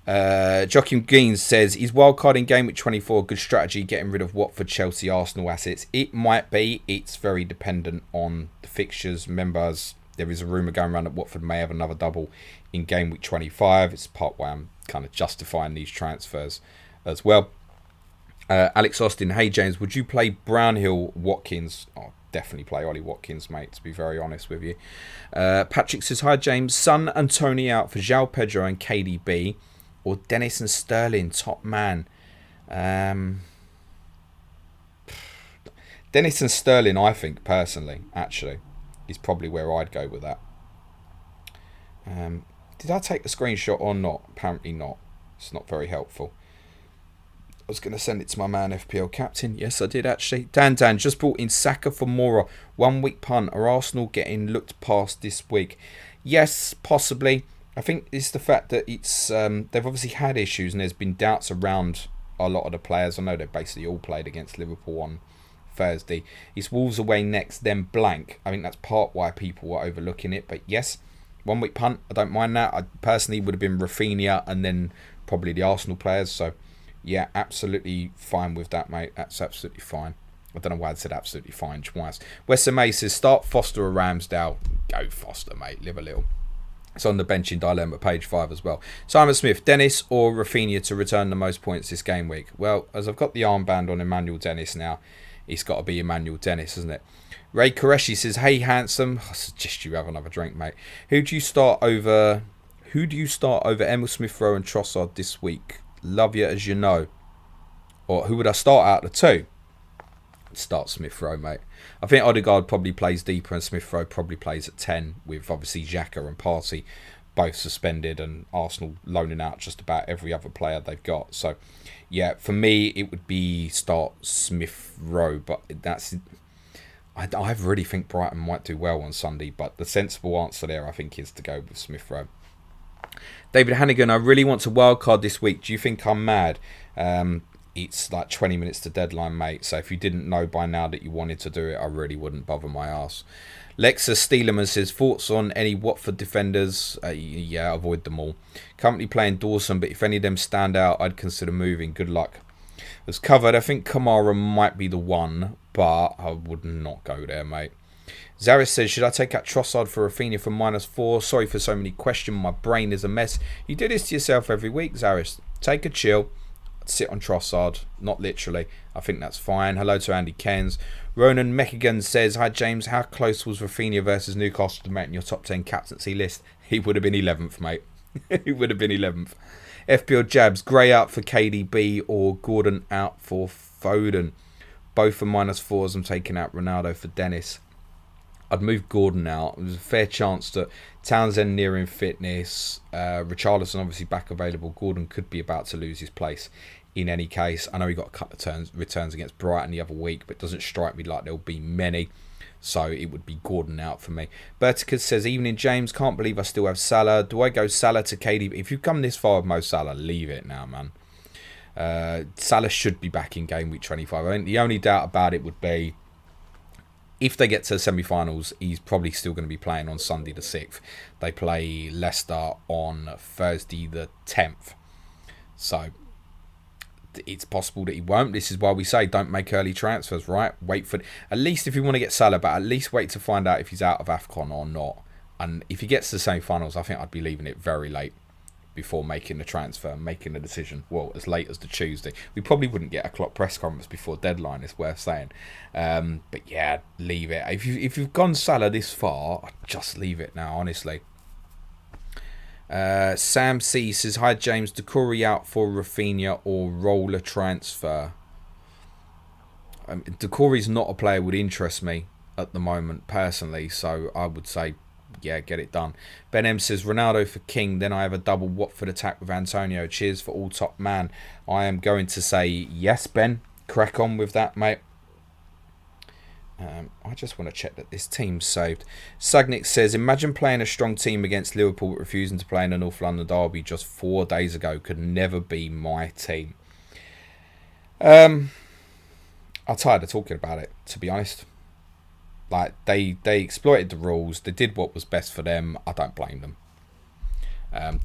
Joachim Geens says, is wildcard in game week 24 a good strategy, getting rid of Watford, Chelsea, Arsenal assets? It might be. It's very dependent on the fixtures. Remember, there is a rumour going around that Watford may have another double in game week 25. It's part why I'm kind of justifying these transfers as well. Alex Austin, hey James, would you play Brownhill, Watkins? Oh, definitely play Ollie Watkins, mate, to be very honest with you. Patrick says, hi James, Son and Tony out for João Pedro and KDB, or Dennis and Sterling, top man. Dennis and Sterling, I think, personally, actually, is probably where I'd go with that. Did I take the screenshot or not? Apparently not. It's not very helpful. I was going to send it to my man FPL captain. Yes, I did actually. Dan just brought in Saka for Mora. 1 week punt. Are Arsenal getting looked past this week? Yes, possibly. I think it's the fact that it's they've obviously had issues and there's been doubts around a lot of the players. I know they basically all played against Liverpool on Thursday. It's Wolves away next, then blank. I think that's part why people were overlooking it. But yes, 1 week punt. I don't mind that. I personally would have been Rafinha and then probably the Arsenal players. So yeah, absolutely fine with that, mate. That's absolutely fine. I don't know why I said absolutely fine twice. Weston May says, start Foster or Ramsdale. Go Foster, mate. Live a little. It's on the benching dilemma, page 5 as well. Simon Smith, Dennis or Rafinha to return the most points this game week? Well, as I've got the armband on Emmanuel Dennis now, it's got to be Emmanuel Dennis, isn't it? Ray Qureshi says, hey, handsome. I suggest you have another drink, mate. Who do you start over Emil Smith-Rowe and Trossard this week? Love you as you know. Or who would I start out of the two? Start Smith-Rowe, mate. I think Odegaard probably plays deeper and Smith-Rowe probably plays at 10 with obviously Xhaka and Partey both suspended and Arsenal loaning out just about every other player they've got. So, yeah, for me, it would be start Smith-Rowe. But that's... I really think Brighton might do well on Sunday, but the sensible answer there, I think, is to go with Smith-Rowe. David Hannigan, I really want to wildcard this week. Do you think I'm mad? It's like 20 minutes to deadline, mate. So if you didn't know by now that you wanted to do it, I really wouldn't bother my ass. Lexa Steeleman says, thoughts on any Watford defenders? Yeah, avoid them all. Currently playing Dawson, but if any of them stand out, I'd consider moving. Good luck. As covered, I think Kamara might be the one, but I would not go there, mate. Zaris says, should I take out Trossard for Rafinha for -4? Sorry for so many questions. My brain is a mess. You do this to yourself every week, Zaris. Take a chill. Sit on Trossard. Not literally. I think that's fine. Hello to Andy Kens. Ronan Mechigan says, hi James, how close was Rafinha versus Newcastle to make in your top 10 captaincy list? He would have been 11th, mate. He would have been 11th. FPL Jabs, Gray out for KDB or Gordon out for Foden. Both for -4s. I'm taking out Ronaldo for Dennis. I'd move Gordon out. There's a fair chance that Townsend nearing fitness, Richarlison obviously back available. Gordon could be about to lose his place in any case. I know he got a couple of returns against Brighton the other week, but it doesn't strike me like there'll be many. So it would be Gordon out for me. Berticus says, evening James, can't believe I still have Salah. Do I go Salah to KDB? If you've come this far with Mo Salah, leave it now, man. Salah should be back in game week 25. I think the only doubt about it would be if they get to the semi-finals, he's probably still going to be playing on Sunday the 6th. They play Leicester on Thursday the 10th. So it's possible that he won't. This is why we say don't make early transfers, right? Wait for, at least if you want to get Salah, but at least wait to find out if he's out of AFCON or not. And if he gets to the semi-finals, I think I'd be leaving it very late before making the transfer, making the decision. Well, as late as the Tuesday. We probably wouldn't get a clock press conference before deadline, it's worth saying. But yeah, leave it. If you've gone Salah this far, I'd just leave it now, honestly. Sam C says, hi James, Decore out for Rafinha or roller transfer? Decore's not a player would interest me at the moment personally, so I would say yeah, get it done. Ben M says, Ronaldo for King, then I have a double Watford attack with Antonio. Cheers for all top man. I am going to say yes, Ben. Crack on with that, mate. I just want to check that this team's saved. Sagnik says, imagine playing a strong team against Liverpool but refusing to play in the North London derby just 4 days ago. Could never be my team. I'm tired of talking about it, to be honest. Like, they exploited the rules. They did what was best for them. I don't blame them.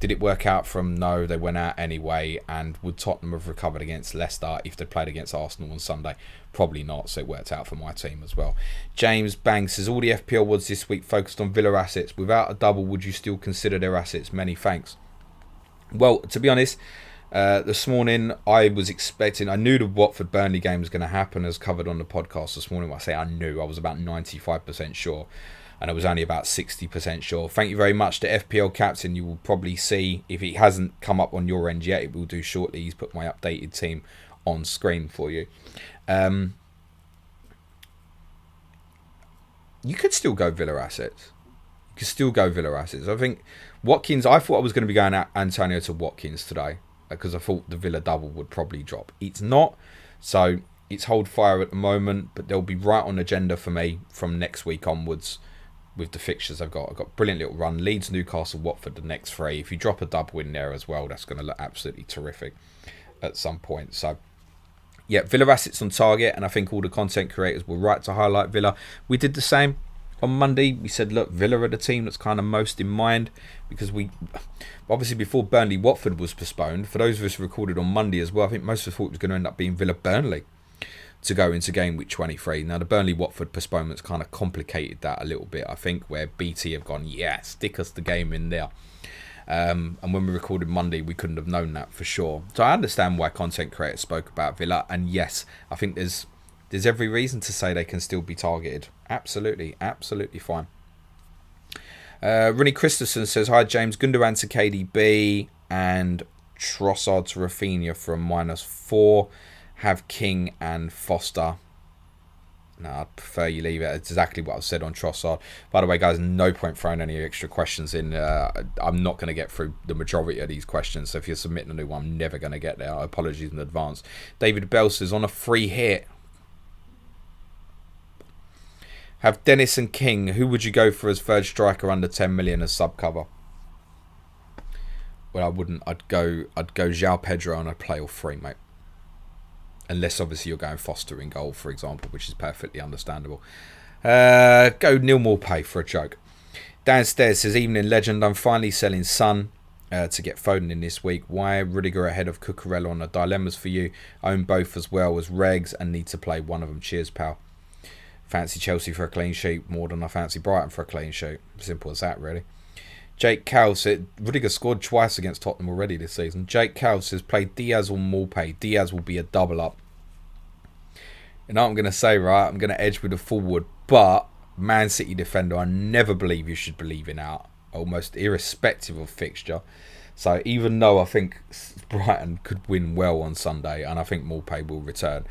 Did it work out for them? No, they went out anyway. And would Tottenham have recovered against Leicester if they played against Arsenal on Sunday? Probably not, so it worked out for my team as well. James Bang says, all the FPL was this week focused on Villa assets. Without a double, would you still consider their assets? Many thanks. Well, to be honest, this morning I was expecting, I knew the Watford Burnley game was going to happen as covered on the podcast this morning. When I say I knew, I was about 95% sure. And I was only about 60% sure. Thank you very much to FPL Captain. You will probably see, if it hasn't come up on your end yet, it will do shortly. He's put my updated team on screen for you. You could still go Villa assets. You could still go Villa assets. I think Watkins, I thought I was going to be going Antonio to Watkins today, because I thought the Villa double would probably drop. It's not. So it's hold fire at the moment, but they'll be right on agenda for me from next week onwards. With the fixtures I've got a brilliant little run. Leeds, Newcastle, Watford, the next 3. If you drop a double in there as well, that's going to look absolutely terrific at some point. So, yeah, Villa assets on target, and I think all the content creators were right to highlight Villa. We did the same on Monday. We said, look, Villa are the team that's kind of most in mind, because we, obviously before Burnley, Watford was postponed. For those of us who recorded on Monday as well, I think most of us thought it was going to end up being Villa-Burnley to go into game week 23. Now, the Burnley-Watford postponements kind of complicated that a little bit, I think, where BT have gone, yeah, stick us the game in there. And when we recorded Monday, we couldn't have known that for sure. So I understand why content creators spoke about Villa. And yes, I think there's every reason to say they can still be targeted. Absolutely, absolutely fine. Ronnie Christensen says, hi, James. Gundogan to KDB and Trossard to Rafinha from -4. Have King and Foster. No, I'd prefer you leave it. It's exactly what I've said on Trossard. By the way, guys, no point throwing any extra questions in. I'm not going to get through the majority of these questions. So if you're submitting a new one, I'm never going to get there. Apologies in advance. David Bell says, on a free hit, have Dennis and King. Who would you go for as third striker under 10 million as sub cover? Well, I wouldn't. I'd go João Pedro and I'd play all 3, mate. Unless, obviously, you're going Foster in goal, for example, which is perfectly understandable. Go Neil Maupay for a joke. Downstairs says, evening legend, I'm finally selling Son to get Foden in this week. Why Rudiger ahead of Cucurella on the dilemmas for you? Own both as well as Regs and need to play one of them. Cheers, pal. Fancy Chelsea for a clean sheet more than I fancy Brighton for a clean sheet. Simple as that, really. Jake Cowell said, Rudiger scored twice against Tottenham already this season. Jake Cowell says, play Diaz or Maupay. Diaz will be a double up. You know what I'm going to say, right? I'm going to edge with a forward. But Man City defender, I never believe you should believe in out. Almost irrespective of fixture. So even though I think Brighton could win well on Sunday, and I think Maupay will return,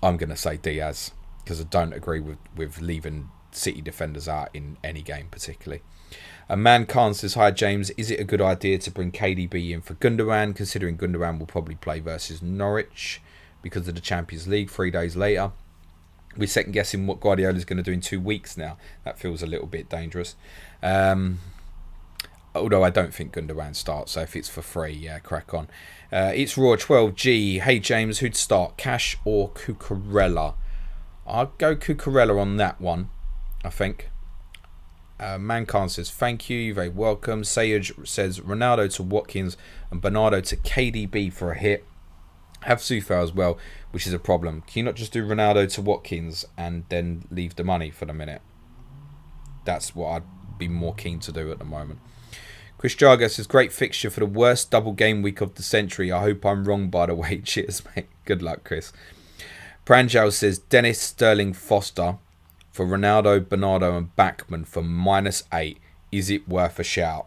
I'm going to say Diaz. Because I don't agree with leaving City defenders out in any game particularly. A man Khan says, hi James, is it a good idea to bring KDB in for Gundogan, considering Gundogan will probably play versus Norwich because of the Champions League 3 days later? We're second guessing what Guardiola's going to do in 2 weeks now. That feels a little bit dangerous. Although I don't think Gundogan starts, so if it's for free, yeah, crack on. It's Raw 12G. Hey James, who'd start, Cash or Cucurella? I'll go Cucurella on that one, I think. Mankind says, thank you, you're very welcome. Sage says, Ronaldo to Watkins and Bernardo to KDB for a hit. Have Soufal as well, which is a problem. Can you not just do Ronaldo to Watkins and then leave the money for the minute? That's what I'd be more keen to do at the moment. Chris Jargo says, great fixture for the worst double game week of the century. I hope I'm wrong, by the way. Cheers, mate. Good luck, Chris. Pranjal says, Dennis, Sterling, Foster for Ronaldo, Bernardo and Backman for -8. Is it worth a shout?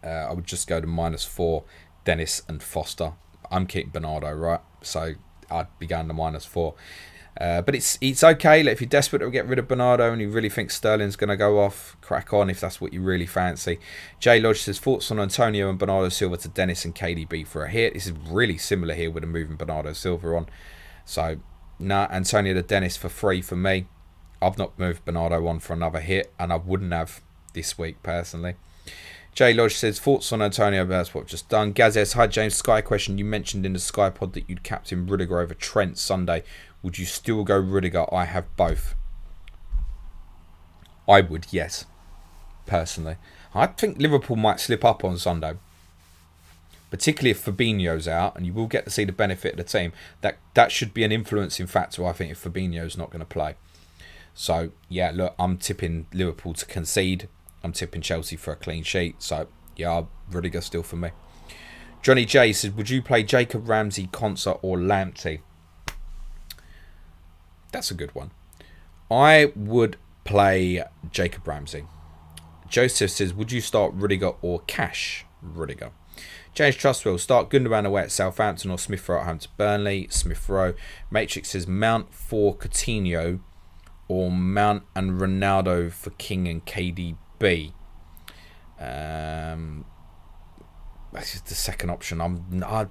I would just go to -4, Dennis and Foster. I'm keeping Bernardo, right? So I'd be going to -4. But it's okay. Like, if you're desperate to get rid of Bernardo and you really think Sterling's going to go off, crack on if that's what you really fancy. Jay Lodge says, thoughts on Antonio and Bernardo Silva to Dennis and KDB for a hit. This is really similar here with the moving Bernardo Silva on. So, Antonio to Dennis for free for me. I've not moved Bernardo on for another hit, and I wouldn't have this week personally. Jay Lodge says, thoughts on Antonio, that's what I've just done. Gazes, hi James, Sky question. You mentioned in the Sky pod that you'd captain Rudiger over Trent Sunday. Would you still go Rudiger? I have both. I would, yes. Personally. I think Liverpool might slip up on Sunday. Particularly if Fabinho's out, and you will get to see the benefit of the team. That should be an influencing factor, I think, if Fabinho's not going to play. So, yeah, look, I'm tipping Liverpool to concede. I'm tipping Chelsea for a clean sheet. So, yeah, Rudiger still for me. Johnny J says, would you play Jacob Ramsey, Konsa or Lamptey? That's a good one. I would play Jacob Ramsey. Joseph says, would you start Rudiger or Cash Rudiger? James Trustwell, start Gundogan away at Southampton or Smith Rowe at home to Burnley. Smith Rowe. Matrix says, Mount for Coutinho or Mount and Ronaldo for King and KDB. This is the second option.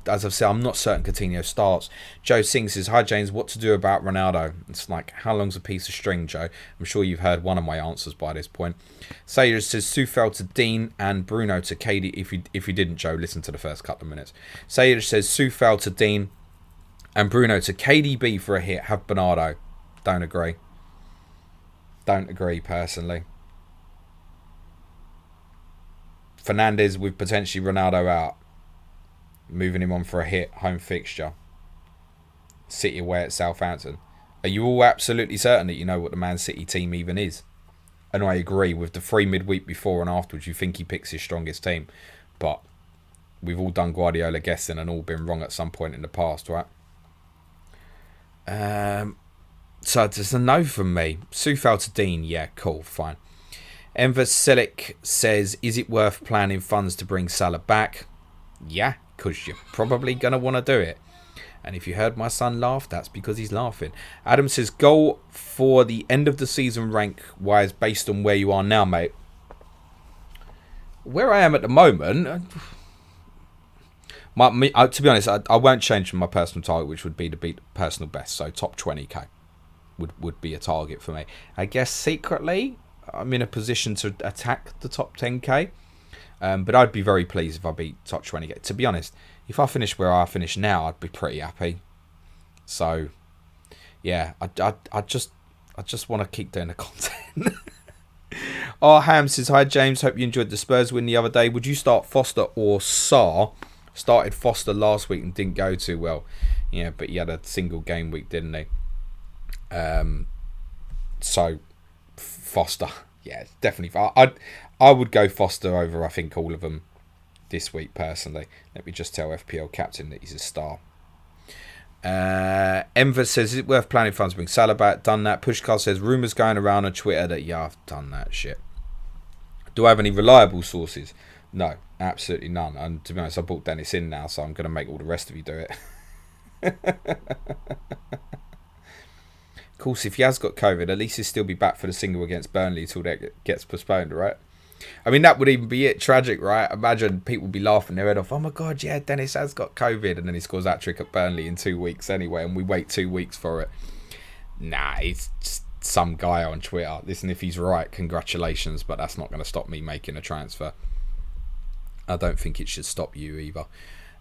As I've said, I'm not certain Coutinho starts. Joe Singh says, hi James, what to do about Ronaldo? It's like, how long's a piece of string, Joe? I'm sure you've heard one of my answers by this point. Sayers says, Soufal to Dean and Bruno to KD. If you didn't, Joe, listen to the first couple of minutes. Sayers says, Soufal to Dean and Bruno to KDB for a hit. Have Bernardo. Don't agree. Don't agree, personally. Fernandes with potentially Ronaldo out. Moving him on for a hit. Home fixture. City away at Southampton. Are you all absolutely certain that you know what the Man City team even is? And I agree with the 3 midweek before and afterwards. You think he picks his strongest team. But we've all done Guardiola guessing and all been wrong at some point in the past, right? So it's a no from me. Soufal to Dean. Yeah, cool. Fine. Enver Selic says, is it worth planning funds to bring Salah back? Yeah, because you're probably going to want to do it. And if you heard my son laugh, that's because he's laughing. Adam says, goal for the end of the season rank-wise based on where you are now, mate. Where I am at the moment, to be honest, I won't change my personal target, which would be to beat personal best. So top 20k would be a target for me. I guess secretly, I'm in a position to attack the top 10k. But I'd be very pleased if I beat top 20k. To be honest, if I finish where I finish now, I'd be pretty happy. So, yeah, I just want to keep doing the content. Ham says, hi James, hope you enjoyed the Spurs win the other day. Would you start Foster or Sarr? Started Foster last week and didn't go too well. Yeah, but he had a single game week, didn't he? So, Foster. Yeah, definitely. I would go Foster over, I think, all of them this week, personally. Let me just tell FPL Captain that he's a star. Enver says, is it worth planning funds to bring Salah back? Done that. Pushkar says, rumours going around on Twitter that, yeah, I've done that shit. Do I have any reliable sources? No, absolutely none. And to be honest, I brought Dennis in now, so I'm going to make all the rest of you do it. Of course, if he has got COVID, at least he'll still be back for the single against Burnley till that gets postponed, right? I mean, that would even be it. Tragic, right? Imagine people would be laughing their head off. Oh my God, yeah, Dennis has got COVID. And then he scores that trick at Burnley in 2 weeks anyway. And we wait 2 weeks for it. Nah, it's just some guy on Twitter. Listen, if he's right, congratulations. But that's not going to stop me making a transfer. I don't think it should stop you either.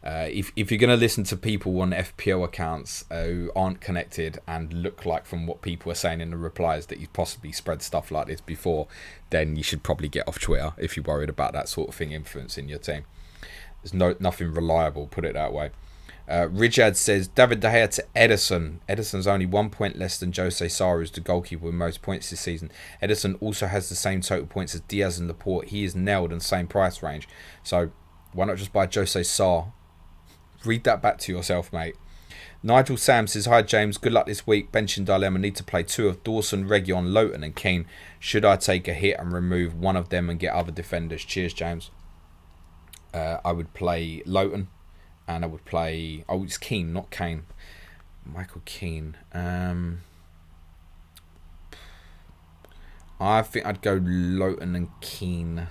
If you're going to listen to people on FPL accounts who aren't connected and look like from what people are saying in the replies that you've possibly spread stuff like this before, then you should probably get off Twitter if you're worried about that sort of thing influencing your team. There's nothing reliable, put it that way. Rijad says, David De Gea to Ederson. Ederson's only 1 point less than Jose Sa, who's the goalkeeper with most points this season. Ederson also has the same total points as Diaz and Laporte. He is nailed in the same price range. So why not just buy Jose Sa? Read that back to yourself, mate. Nigel Sam says, hi James, good luck this week. Benching dilemma, need to play 2 of Dawson, Reguilon, Lowton and Keane. Should I take a hit and remove one of them and get other defenders? Cheers, James. I would play Lowton and I would play... Oh, it's Keane, not Kane. Michael Keane. I think I'd go Lowton and Keane.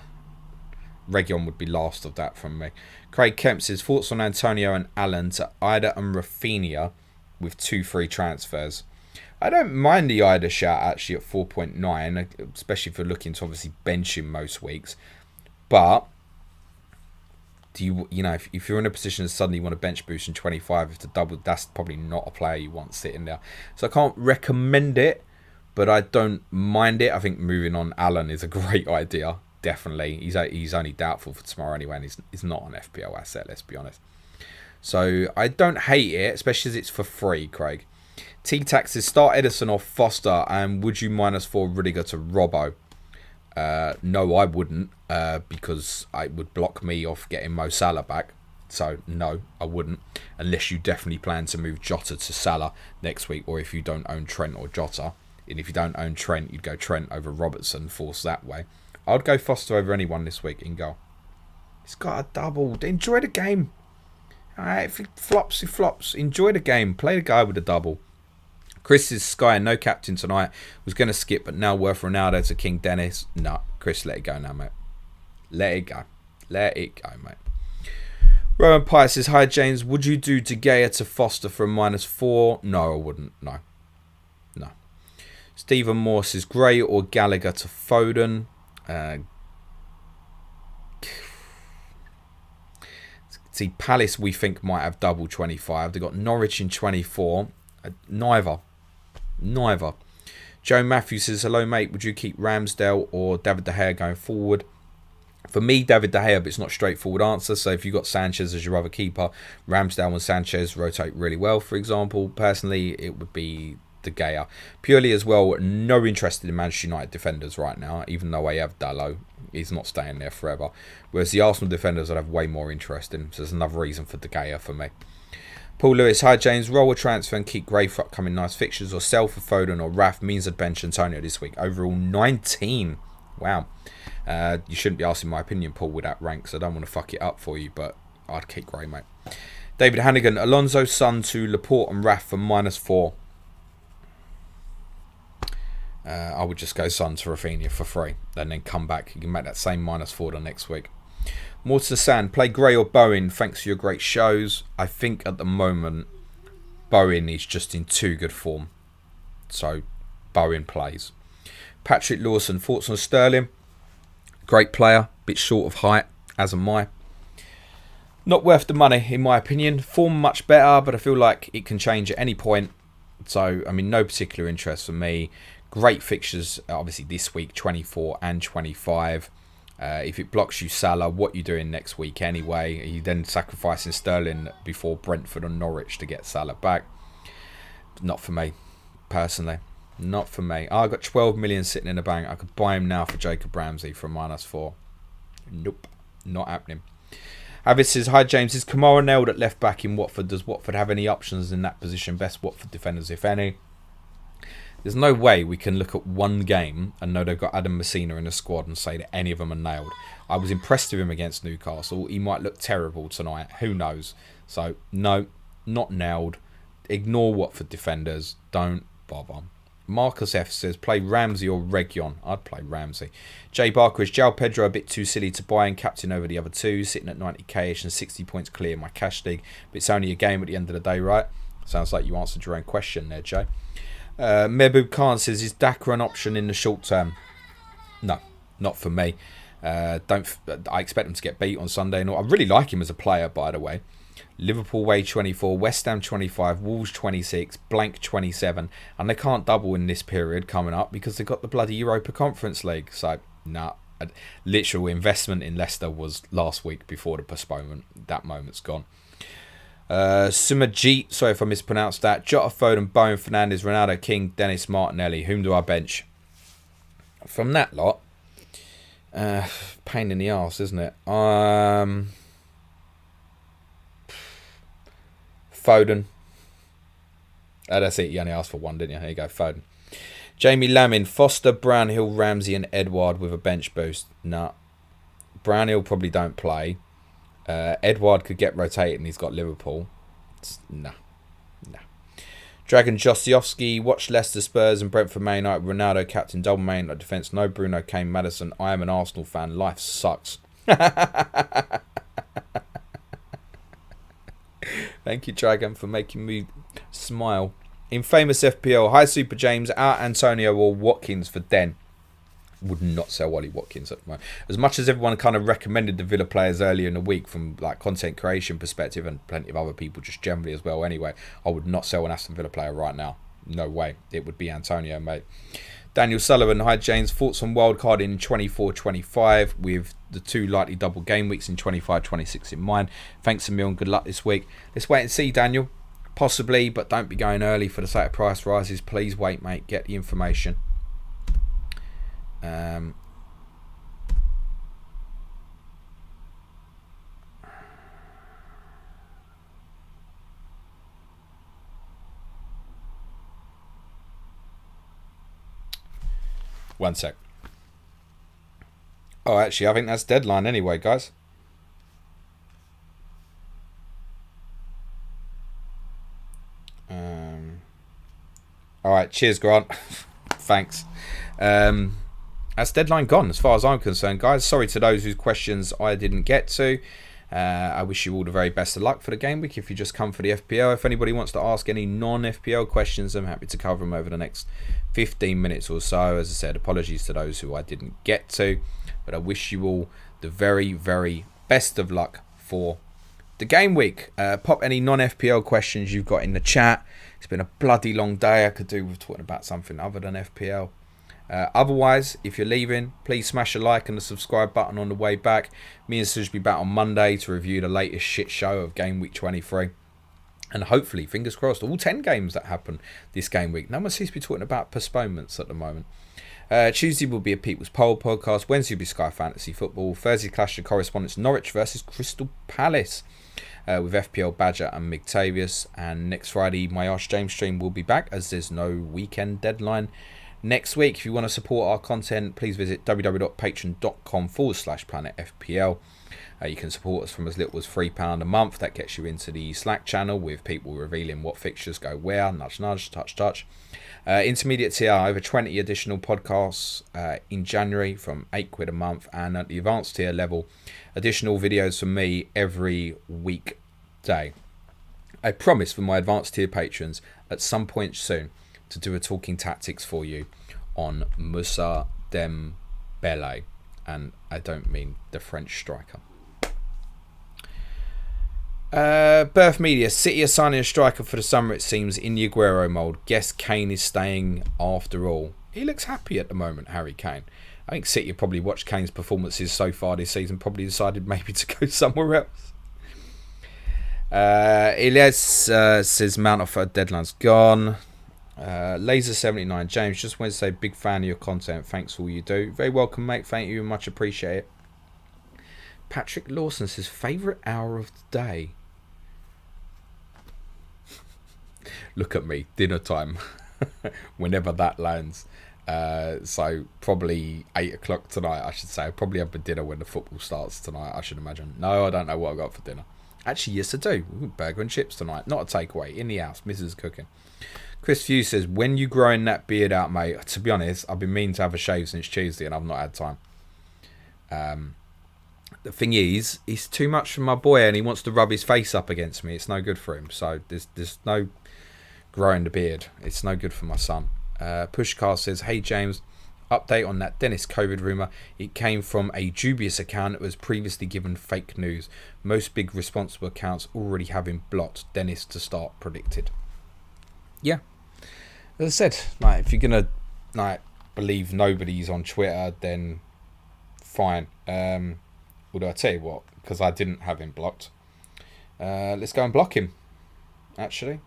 Reguilon would be last of that from me. Craig Kemp says, thoughts on Antonio and Allen to Ida and Rafinha with 2 free transfers. I don't mind the Ida shout actually at 4.9, especially if you're looking to obviously bench him most weeks. But do you know, if you're in a position to suddenly want to bench boost in 25 if the double, that's probably not a player you want sitting there. So I can't recommend it, but I don't mind it. I think moving on Allen is a great idea. Definitely. He's only doubtful for tomorrow anyway, and he's not an FPL asset, let's be honest. So I don't hate it, especially as it's for free, Craig. T-Tax says, start Ederson off Foster, and would you -4 Rudiger to Robbo? No, I wouldn't, because it would block me off getting Mo Salah back. So no, I wouldn't, unless you definitely plan to move Jota to Salah next week, or if you don't own Trent or Jota. And if you don't own Trent, you'd go Trent over Robertson, force that way. I'd go Foster over anyone this week in goal. He's got a double. Enjoy the game. Alright, if he flops, he flops. Enjoy the game. Play the guy with a double. Chris's Sky, no captain tonight. Was going to skip, but now worth Ronaldo to King Dennis. No, Chris, let it go now, mate. Let it go. Let it go, mate. Rowan Pye says, hi, James. Would you do De Gea to Foster for a -4? No, I wouldn't. No. No. Stephen Moore says, Gray or Gallagher to Foden. See, Palace we think might have double 25. They've got Norwich in 24. Neither. Joe Matthews says, hello mate, would you keep Ramsdale or David De Gea going forward? For me, David De Gea, but it's not a straightforward answer. So if you've got Sanchez as your other keeper, Ramsdale and Sanchez rotate really well, for example. Personally, it would be De Gea. Purely as well, no interest in Manchester United defenders right now, even though I have Dalot. He's not staying there forever. Whereas the Arsenal defenders I'd have way more interest in. So there's another reason for De Gea for me. Paul Lewis, hi James, roll a transfer and keep Gray for upcoming nice fixtures, or sell for Foden or Raf means I'd bench Antonio this week. Overall 19. Wow. You shouldn't be asking my opinion, Paul, with that rank, so I don't want to fuck it up for you, but I'd keep Gray, mate. David Hannigan, Alonso, Son to Laporte and Raf for -4. I would just go Son to Rafinha for free, and then come back. You can make that same -4 the next week. Mortar Sand, play Gray or Bowen. Thanks for your great shows. I think at the moment, Bowen is just in too good form. So, Bowen plays. Patrick Lawson, thoughts on Sterling? Great player, bit short of height, as am I. Not worth the money, in my opinion. Form much better, but I feel like it can change at any point. So, I mean, no particular interest for me. Great fixtures, obviously, this week, 24 and 25. If it blocks you Salah, what are you doing next week anyway? Are you then sacrificing Sterling before Brentford and Norwich to get Salah back? Not for me, personally. Not for me. I got 12 million sitting in the bank. I could buy him now for Jacob Ramsey for -4. Nope, not happening. Avid says, hi James, is Kamara nailed at left back in Watford? Does Watford have any options in that position? Best Watford defenders, if any? There's no way we can look at one game and know they've got Adam Messina in the squad and say that any of them are nailed. I was impressed with him against Newcastle. He might look terrible tonight. Who knows? So, no, not nailed. Ignore Watford defenders. Don't bother. Marcus F says, play Ramsey or Region. I'd play Ramsey. Jay Barker is João Pedro a bit too silly to buy and captain over the other two, sitting at 90k-ish and 60 points clear in my cash league. But it's only a game at the end of the day, right? Sounds like you answered your own question there, Jay. Mehboob Khan says, is Daka an option in the short term? No, not for me. I expect him to get beat on Sunday. And I really like him as a player, by the way. Liverpool way 24, West Ham 25, Wolves 26, blank 27, and they can't double in this period coming up because they've got the bloody Europa Conference League. So, nah, literal investment in Leicester was last week before the postponement. That moment's gone. Sumajit, sorry if I mispronounced that. Jota, Foden, Bowen, Fernandes, Ronaldo, King, Dennis, Martinelli. Whom do I bench? From that lot, pain in the arse, isn't it? Foden. That's it. You only asked for one, didn't you? Here you go, Foden. Jamie Lamin, Foster, Brownhill, Ramsey and Edouard with a bench boost. Nah. Brownhill probably don't play. Edouard could get rotated and he's got Liverpool. Nah. Dragon Josiowski, watch Leicester, Spurs and Brentford Man United. Ronaldo, captain, double Man United defence. No Bruno, Kane, Maddison. I am an Arsenal fan. Life sucks. Thank you, Dragon, for making me smile. Infamous FPL. Hi, Super James. Out Antonio or Watkins for Den. Would not sell Ollie Watkins at the moment. As much as everyone kind of recommended the Villa players earlier in the week from like content creation perspective, and plenty of other people just generally as well anyway, I would not sell an Aston Villa player right now. No way. It would be Antonio, mate. Daniel Sullivan, hi James. Thoughts on wildcard in 24-25 with the two likely double game weeks in 25-26 in mind. Thanks a million. Good luck this week. Let's wait and see, Daniel. Possibly, but don't be going early for the sake of price rises. Please wait, mate. Get the information. One sec. Oh, actually, I think that's deadline anyway, guys. All right, cheers, Grant. Thanks. That's deadline gone as far as I'm concerned, guys. Sorry to those whose questions I didn't get to. I wish you all the very best of luck for the game week if you just come for the FPL. If anybody wants to ask any non-FPL questions, I'm happy to cover them over the next 15 minutes or so. As I said, apologies to those who I didn't get to, but I wish you all the very, very best of luck for the game week. Pop any non-FPL questions you've got in the chat. It's been a bloody long day. I could do with talking about something other than FPL. Otherwise, if you're leaving, please smash a like and the subscribe button on the way back. Me and Suj will be back on Monday to review the latest shit show of Game Week 23. And hopefully, fingers crossed, all 10 games that happen this game week. No one seems to be talking about postponements at the moment. Tuesday will be a People's Poll podcast. Wednesday will be Sky Fantasy Football. Thursday, Clash of Correspondence, Norwich versus Crystal Palace. With FPL Badger and Mictavius. And next Friday, my Ask James stream will be back as there's no weekend deadline next week. If you want to support our content, please visit www.patreon.com/planetfpl. You can support us from as little as £3 a month. That gets you into the Slack channel with people revealing what fixtures go where. Nudge, nudge, touch, touch. Intermediate tier, over 20 additional podcasts in January from £8 a month. And at the advanced tier level, additional videos from me every weekday. I promise for my advanced tier patrons at some point soon to do a talking tactics for you on Moussa Dembele. And I don't mean the French striker. Birth Media, City are signing a striker for the summer, it seems, in the Aguero mould. Guess Kane is staying after all. He looks happy at the moment, Harry Kane. I think City have probably watched Kane's performances so far this season, probably decided maybe to go somewhere else. Elias says Mount of deadline's gone. Laser79, James, just want to say big fan of your content. Thanks for all you do. Very welcome, mate. Thank you, much appreciate it. Patrick Lawson says favourite hour of the day. Look at me, dinner time. Whenever that lands. So probably 8 o'clock tonight, I should say. I'll probably have a dinner when the football starts tonight, I should imagine. No, I don't know what I got for dinner. Actually, yes I do. Ooh, burger and chips tonight. Not a takeaway. In the house. Mrs. cooking. Chris Few says, when you growing that beard out, mate? To be honest, I've been meaning to have a shave since Tuesday and I've not had time. The thing is, it's too much for my boy and he wants to rub his face up against me. It's no good for him. So there's no growing the beard. It's no good for my son. Pushcar says, hey James, update on that Dennis COVID rumour. It came from a dubious account that was previously given fake news. Most big responsible accounts already have him blocked. Dennis to start predicted. Yeah. As I said, like, if you're going to believe nobody's on Twitter, then fine. Although I tell you what, because I didn't have him blocked. Let's go and block him, actually.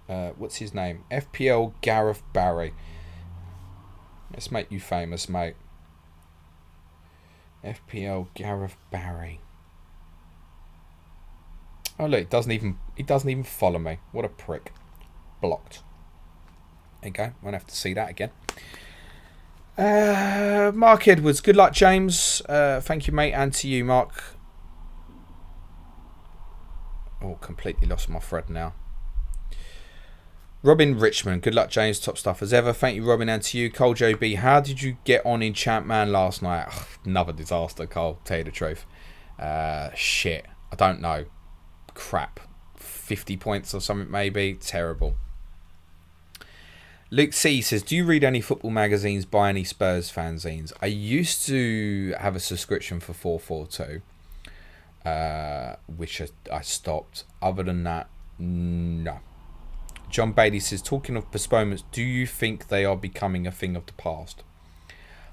What's his name? FPL Gareth Barry. Let's make you famous, mate. FPL Gareth Barry. Oh look, he doesn't even follow me. What a prick. Blocked. There you go. Won't have to see that again. Mark Edwards. Good luck, James. Thank you, mate, and to you, Mark. Oh, completely lost my thread now. Robin Richmond. Good luck, James. Top stuff as ever. Thank you, Robin, and to you. Cole Joe B. How did you get on in Champman last night? Ugh, another disaster, Cole. Tell you the truth. Shit. I don't know. Crap. 50 points or something, maybe. Terrible. Luke C says, do you read any football magazines, buy any Spurs fanzines? I used to have a subscription for 442, which I stopped. Other than that, no. John Bailey says, talking of postponements, do you think they are becoming a thing of the past?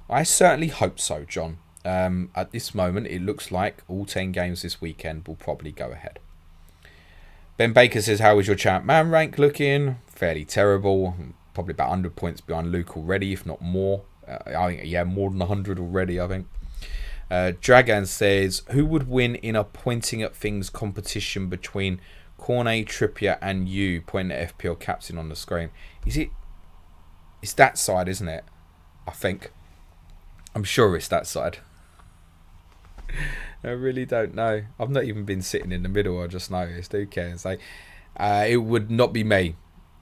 I certainly hope so, John. At this moment, it looks like all 10 games this weekend will probably go ahead. Ben Baker says, how is your champ man rank looking? Fairly terrible. Probably about 100 points behind Luke already, if not more. I think, yeah, more than 100 already, I think. Dragan says, who would win in a pointing at things competition between Cornet, Trippier and you, pointing at FPL captain on the screen? It's that side, isn't it? I think. I'm sure it's that side. I really don't know. I've not even been sitting in the middle. I just noticed. Who cares? It would not be me.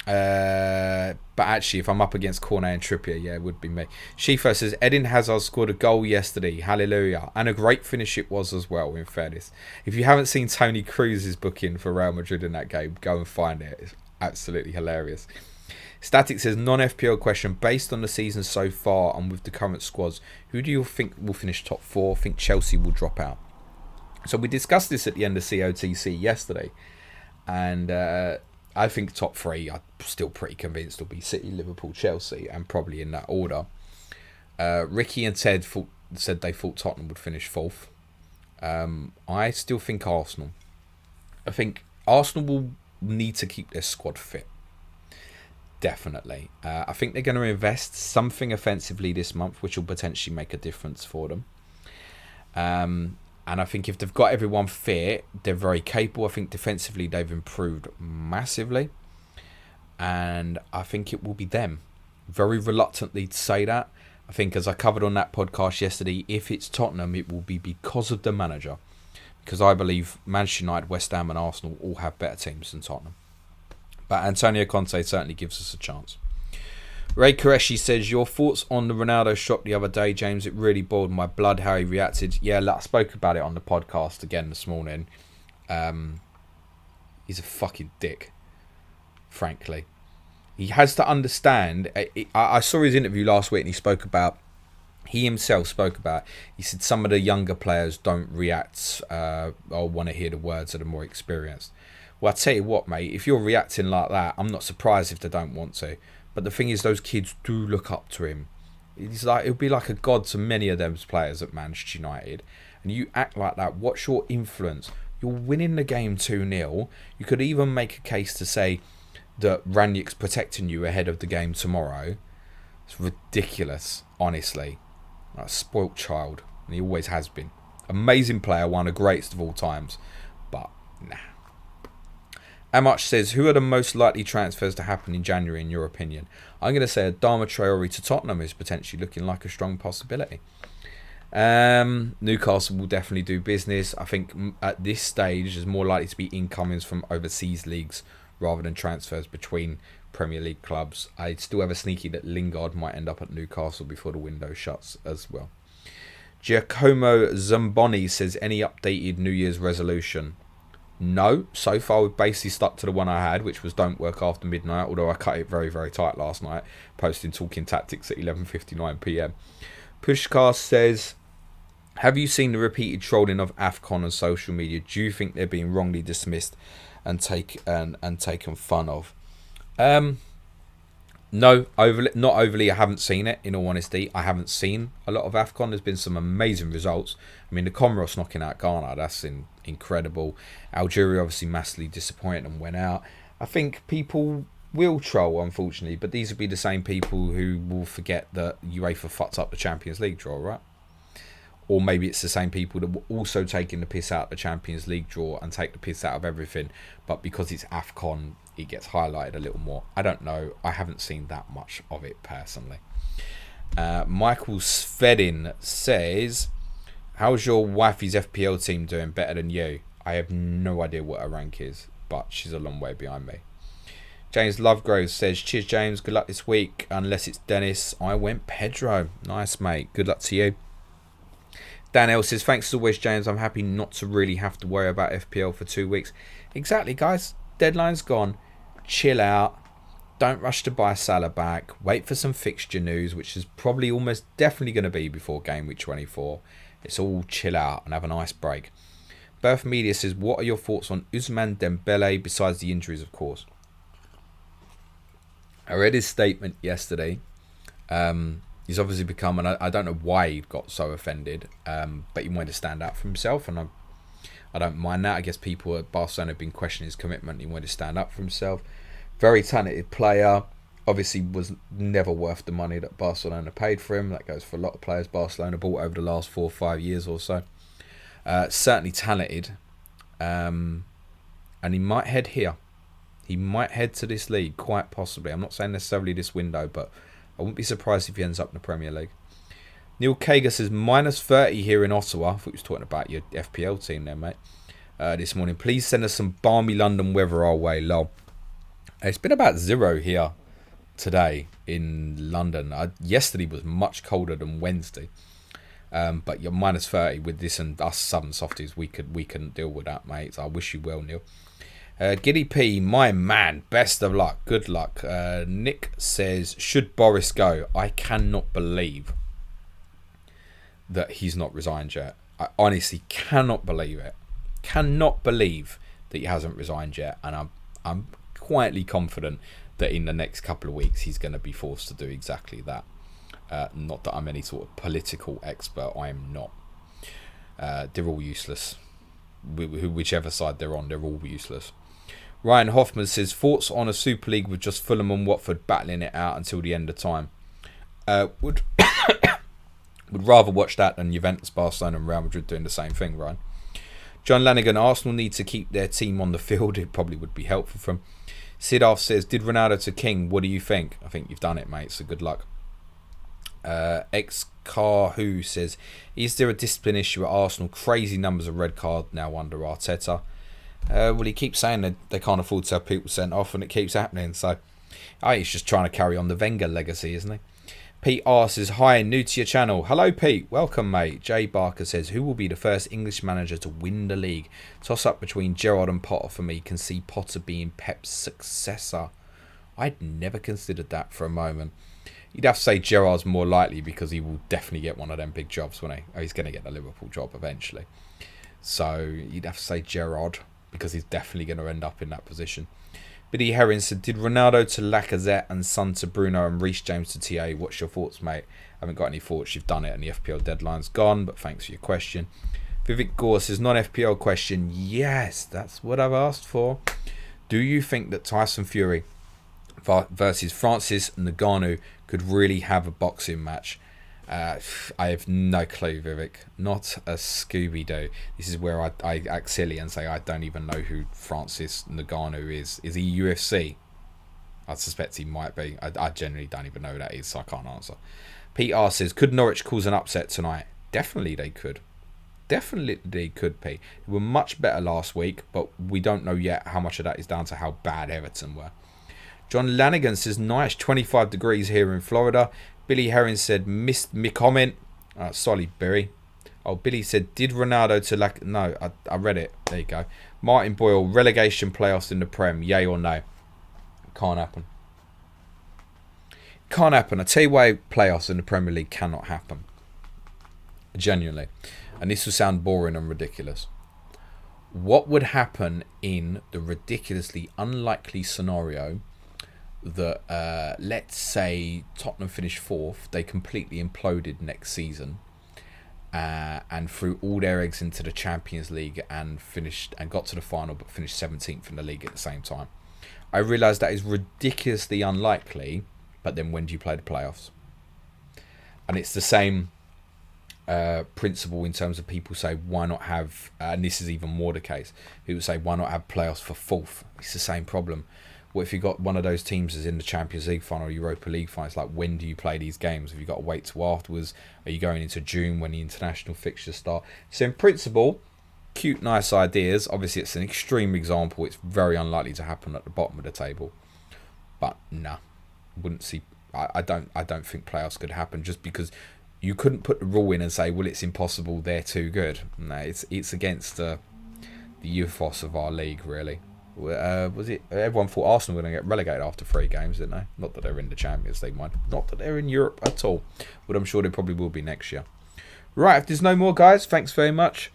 But actually, if I'm up against Cornet and Trippier, yeah, it would be me. Shifo says, Eden Hazard scored a goal yesterday. Hallelujah. And a great finish it was as well, in fairness. If you haven't seen Tony Cruz's booking for Real Madrid in that game, go and find it. It's absolutely hilarious. Static says, non-FPL question. Based on the season so far and with the current squads, who do you think will finish top 4? I think Chelsea will drop out. So we discussed this at the end of COTC yesterday. And I think top 3, I'm still pretty convinced will be City, Liverpool, Chelsea, and probably in that order. Ricky and Ted said they thought Tottenham would finish 4th. I still think Arsenal. I think Arsenal will need to keep their squad fit. Definitely. I think they're going to invest something offensively this month, which will potentially make a difference for them. And I think if they've got everyone fit, they're very capable. I think defensively they've improved massively. And I think it will be them. Very reluctantly to say that. I think, as I covered on that podcast yesterday, if it's Tottenham, it will be because of the manager. Because I believe Manchester United, West Ham and Arsenal all have better teams than Tottenham. But Antonio Conte certainly gives us a chance. Ray Qureshi says, your thoughts on the Ronaldo shot the other day, James? It really boiled my blood how he reacted. Yeah, I spoke about it on the podcast again this morning. He's a fucking dick, frankly. He has to understand. I saw his interview last week and he himself spoke about, he said some of the younger players don't react or want to hear the words of the more experienced. Well, I tell you what, mate, if you're reacting like that, I'm not surprised if they don't want to. But the thing is, those kids do look up to him. It'll be like a god to many of those players at Manchester United. And you act like that. What's your influence? You're winning the game 2-0. You could even make a case to say that Ranić's protecting you ahead of the game tomorrow. It's ridiculous, honestly. Like a spoilt child. And he always has been. Amazing player, one of the greatest of all times. But, nah. Amach says, who are the most likely transfers to happen in January in your opinion? I'm going to say Adama Traore to Tottenham is potentially looking like a strong possibility. Newcastle will definitely do business. I think at this stage there's more likely to be incomings from overseas leagues rather than transfers between Premier League clubs. I still have a sneaky that Lingard might end up at Newcastle before the window shuts as well. Giacomo Zamboni says, any updated New Year's resolution? No, so far we've basically stuck to the one I had, which was don't work after midnight, although I cut it very, very tight last night, posting Talking Tactics at 11:59 p.m. Pushcast says, have you seen the repeated trolling of AFCON on social media? Do you think they're being wrongly dismissed and taken fun of? No, not overly. I haven't seen it, in all honesty. I haven't seen a lot of AFCON. There's been some amazing results. I mean, the Comoros knocking out Ghana, that's incredible. Algeria obviously massively disappointed and went out. I think people will troll, unfortunately, but these will be the same people who will forget that UEFA fucked up the Champions League draw, right? Or maybe it's the same people that were also taking the piss out of the Champions League draw and take the piss out of everything, but because it's AFCON, it gets highlighted a little more. I don't know. I haven't seen that much of it personally. Michael Svedin says, how's your wifey's FPL team doing? Better than you? I have no idea what her rank is, but she's a long way behind me. James Lovegrove says, cheers James, good luck this week. Unless it's Dennis, I went Pedro. Nice mate, good luck to you. Dan L says, thanks as always James, I'm happy not to really have to worry about FPL for 2 weeks. Exactly guys, deadline's gone. Chill out, don't rush to buy Salah back, wait for some fixture news, which is probably almost definitely going to be before Gameweek 24. It's all chill out and have a nice break. Birth Media says, what are your thoughts on Ousmane Dembele besides the injuries, of course? I read his statement yesterday. He's obviously become, and I don't know why he got so offended, but he wanted to stand up for himself, and I don't mind that. I guess people at Barcelona have been questioning his commitment. He wanted to stand up for himself. Very talented player. Obviously was never worth the money that Barcelona paid for him. That goes for a lot of players Barcelona bought over the last 4 or 5 years or so. Certainly talented. And he might head here. He might head to this league, quite possibly. I'm not saying necessarily this window, but I wouldn't be surprised if he ends up in the Premier League. Neil Kager says, minus 30 here in Ottawa. I thought he was talking about your FPL team there, mate. This morning. Please send us some balmy London weather our way, lol. It's been about 0 here today in London. Yesterday was much colder than Wednesday. But you're minus 30 with this and us southern softies. We couldn't deal with that, mate. So I wish you well, Neil. Giddy P, my man, best of luck. Good luck. Nick says, should Boris go? I cannot believe that he's not resigned yet. I honestly cannot believe it. Cannot believe that he hasn't resigned yet. And I'm quietly confident that in the next couple of weeks he's going to be forced to do exactly that. Not that I'm any sort of political expert. I am not. They're all useless. Whichever side they're on, they're all useless. Ryan Hoffman says, thoughts on a Super League with just Fulham and Watford battling it out until the end of time? Would rather watch that than Juventus, Barcelona and Real Madrid doing the same thing, Ryan. John Lanigan, Arsenal need to keep their team on the field. It probably would be helpful for them. Siddharth says, did Ronaldo to King? What do you think? I think you've done it, mate, so good luck. X-Car Who says, is there a discipline issue at Arsenal? Crazy numbers of red card now under Arteta. Well, he keeps saying that they can't afford to have people sent off, and it keeps happening. So, he's just trying to carry on the Wenger legacy, isn't he? Pete R says, hi, new to your channel. Hello, Pete. Welcome, mate. Jay Barker says, who will be the first English manager to win the league? Toss up between Gerrard and Potter for me. Can see Potter being Pep's successor. I'd never considered that for a moment. You'd have to say Gerrard's more likely because he will definitely get one of them big jobs, won't he? Oh, he's going to get the Liverpool job eventually. So you'd have to say Gerrard because he's definitely going to end up in that position. Biddy Herring said, did Ronaldo to Lacazette and Son to Bruno and Reece James to TA? What's your thoughts, mate? I haven't got any thoughts. You've done it and the FPL deadline's gone, but thanks for your question. Vivek Gore says, non-FPL question. Yes, that's what I've asked for. Do you think that Tyson Fury versus Francis Ngannou could really have a boxing match? I have no clue, Vivek. Not a Scooby-Doo. This is where I act silly and say I don't even know who Francis Ngannou is. Is he UFC? I suspect he might be. I generally don't even know who that is, so I can't answer. Pete R says, could Norwich cause an upset tonight? Definitely they could. Definitely they could, Pete. They were much better last week, but we don't know yet how much of that is down to how bad Everton were. John Lanigan says, nice, 25 degrees here in Florida. Billy Herring said, missed me comment. Sorry, Barry. Oh, Billy said, did Ronaldo to No, I read it. There you go. Martin Boyle, relegation playoffs in the Prem, yay or no? Can't happen. Can't happen. I tell you why playoffs in the Premier League cannot happen. Genuinely. And this will sound boring and ridiculous. What would happen in the ridiculously unlikely scenario that, let's say, Tottenham finished 4th, they completely imploded next season, and threw all their eggs into the Champions League and got to the final but finished 17th in the league at the same time? I realise that is ridiculously unlikely, but then when do you play the playoffs? And it's the same principle in terms of people say, why not have, and this is even more the case, people say, why not have playoffs for 4th? It's the same problem. What if you got one of those teams is in the Champions League final or Europa League final? It's like, when do you play these games? Have you got to wait till afterwards? Are you going into June when the international fixtures start? So in principle, cute, nice ideas. Obviously, it's an extreme example. It's very unlikely to happen at the bottom of the table. But nah, wouldn't see. I don't think playoffs could happen, just because you couldn't put the rule in and say, well, it's impossible, they're too good. No, it's against the ethos of our league, really. Was it? Everyone thought Arsenal were going to get relegated after 3 games, didn't they? Not that they're in the Champions League, mind. Not that they're in Europe at all. But I'm sure they probably will be next year. Right, if there's no more, guys, thanks very much.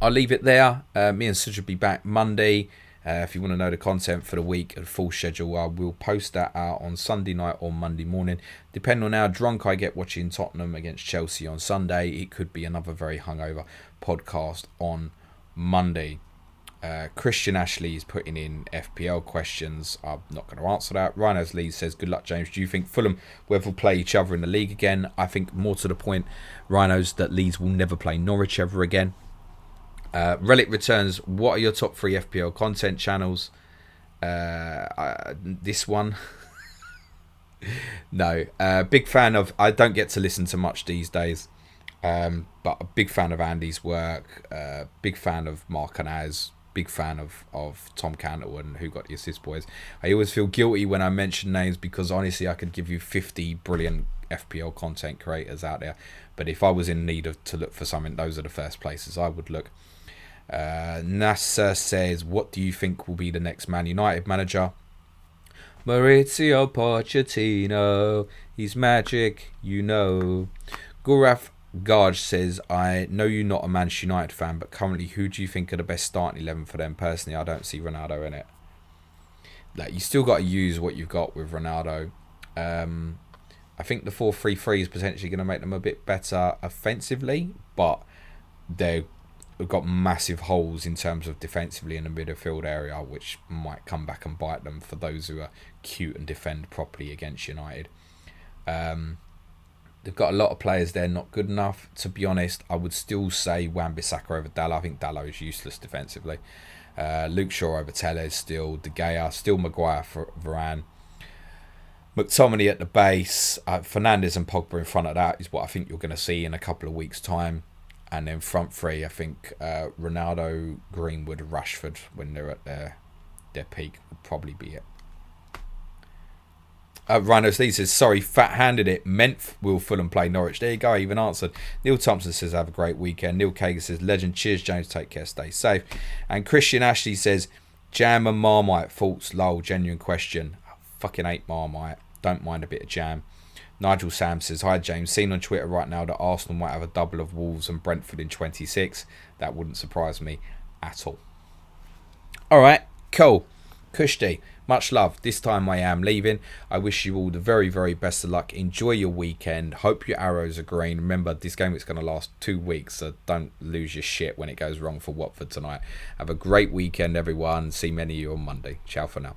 I'll leave it there. Me and Sid will be back Monday. If you want to know the content for the week and full schedule, I will post that out on Sunday night or Monday morning. Depending on how drunk I get watching Tottenham against Chelsea on Sunday, it could be another very hungover podcast on Monday. Christian Ashley is putting in FPL questions. I'm not going to answer that. Rhinos Lee says, good luck, James. Do you think Fulham will ever play each other in the league again? I think, more to the point, Rhinos, that Leeds will never play Norwich ever again. Relic returns, what are your top 3 FPL content channels? This one. No. Big fan of, I don't get to listen to much these days. But a big fan of Andy's work. Big fan of Mark and Az. Big fan of Tom Candle and Who Got the Assist Boys. I always feel guilty when I mention names, because honestly I could give you 50 brilliant FPL content creators out there. But if I was in need to look for something, those are the first places I would look. NASA says, what do you think will be the next Man United manager? Maurizio Pochettino. He's magic, you know. Guraf Garge says, I know you're not a Manchester United fan, but currently who do you think are the best starting 11 for them? Personally, I don't see Ronaldo in it. Like, you still got to use what you've got with Ronaldo. I think the 4-3-3 is potentially going to make them a bit better offensively, but they've got massive holes in terms of defensively in the midfield area, which might come back and bite them for those who are cute and defend properly against United. They've got a lot of players there not good enough. To be honest, I would still say Wan-Bissaka over Dalot. I think Dalot is useless defensively. Luke Shaw over Telles still. De Gea, still Maguire for Varane. McTominay at the base. Fernandes and Pogba in front of that is what I think you're going to see in a couple of weeks' time. And then front 3, I think Ronaldo, Greenwood, Rashford, when they're at their peak, would probably be it. Rhinos Lee says, sorry, fat-handed it. Meant will Fulham play Norwich. There you go, I even answered. Neil Thompson says, have a great weekend. Neil Kagan says, legend. Cheers, James. Take care. Stay safe. And Christian Ashley says, jam and Marmite. Thoughts? Lol. Genuine question. I fucking hate Marmite. Don't mind a bit of jam. Nigel Sam says, hi, James. Seen on Twitter right now that Arsenal might have a double of Wolves and Brentford in 26. That wouldn't surprise me at all. All right, cool. Kushti, much love. This time I am leaving. I wish you all the very, very best of luck. Enjoy your weekend. Hope your arrows are green. Remember, this game is going to last 2 weeks, so don't lose your shit when it goes wrong for Watford tonight. Have a great weekend, everyone. See many of you on Monday. Ciao for now.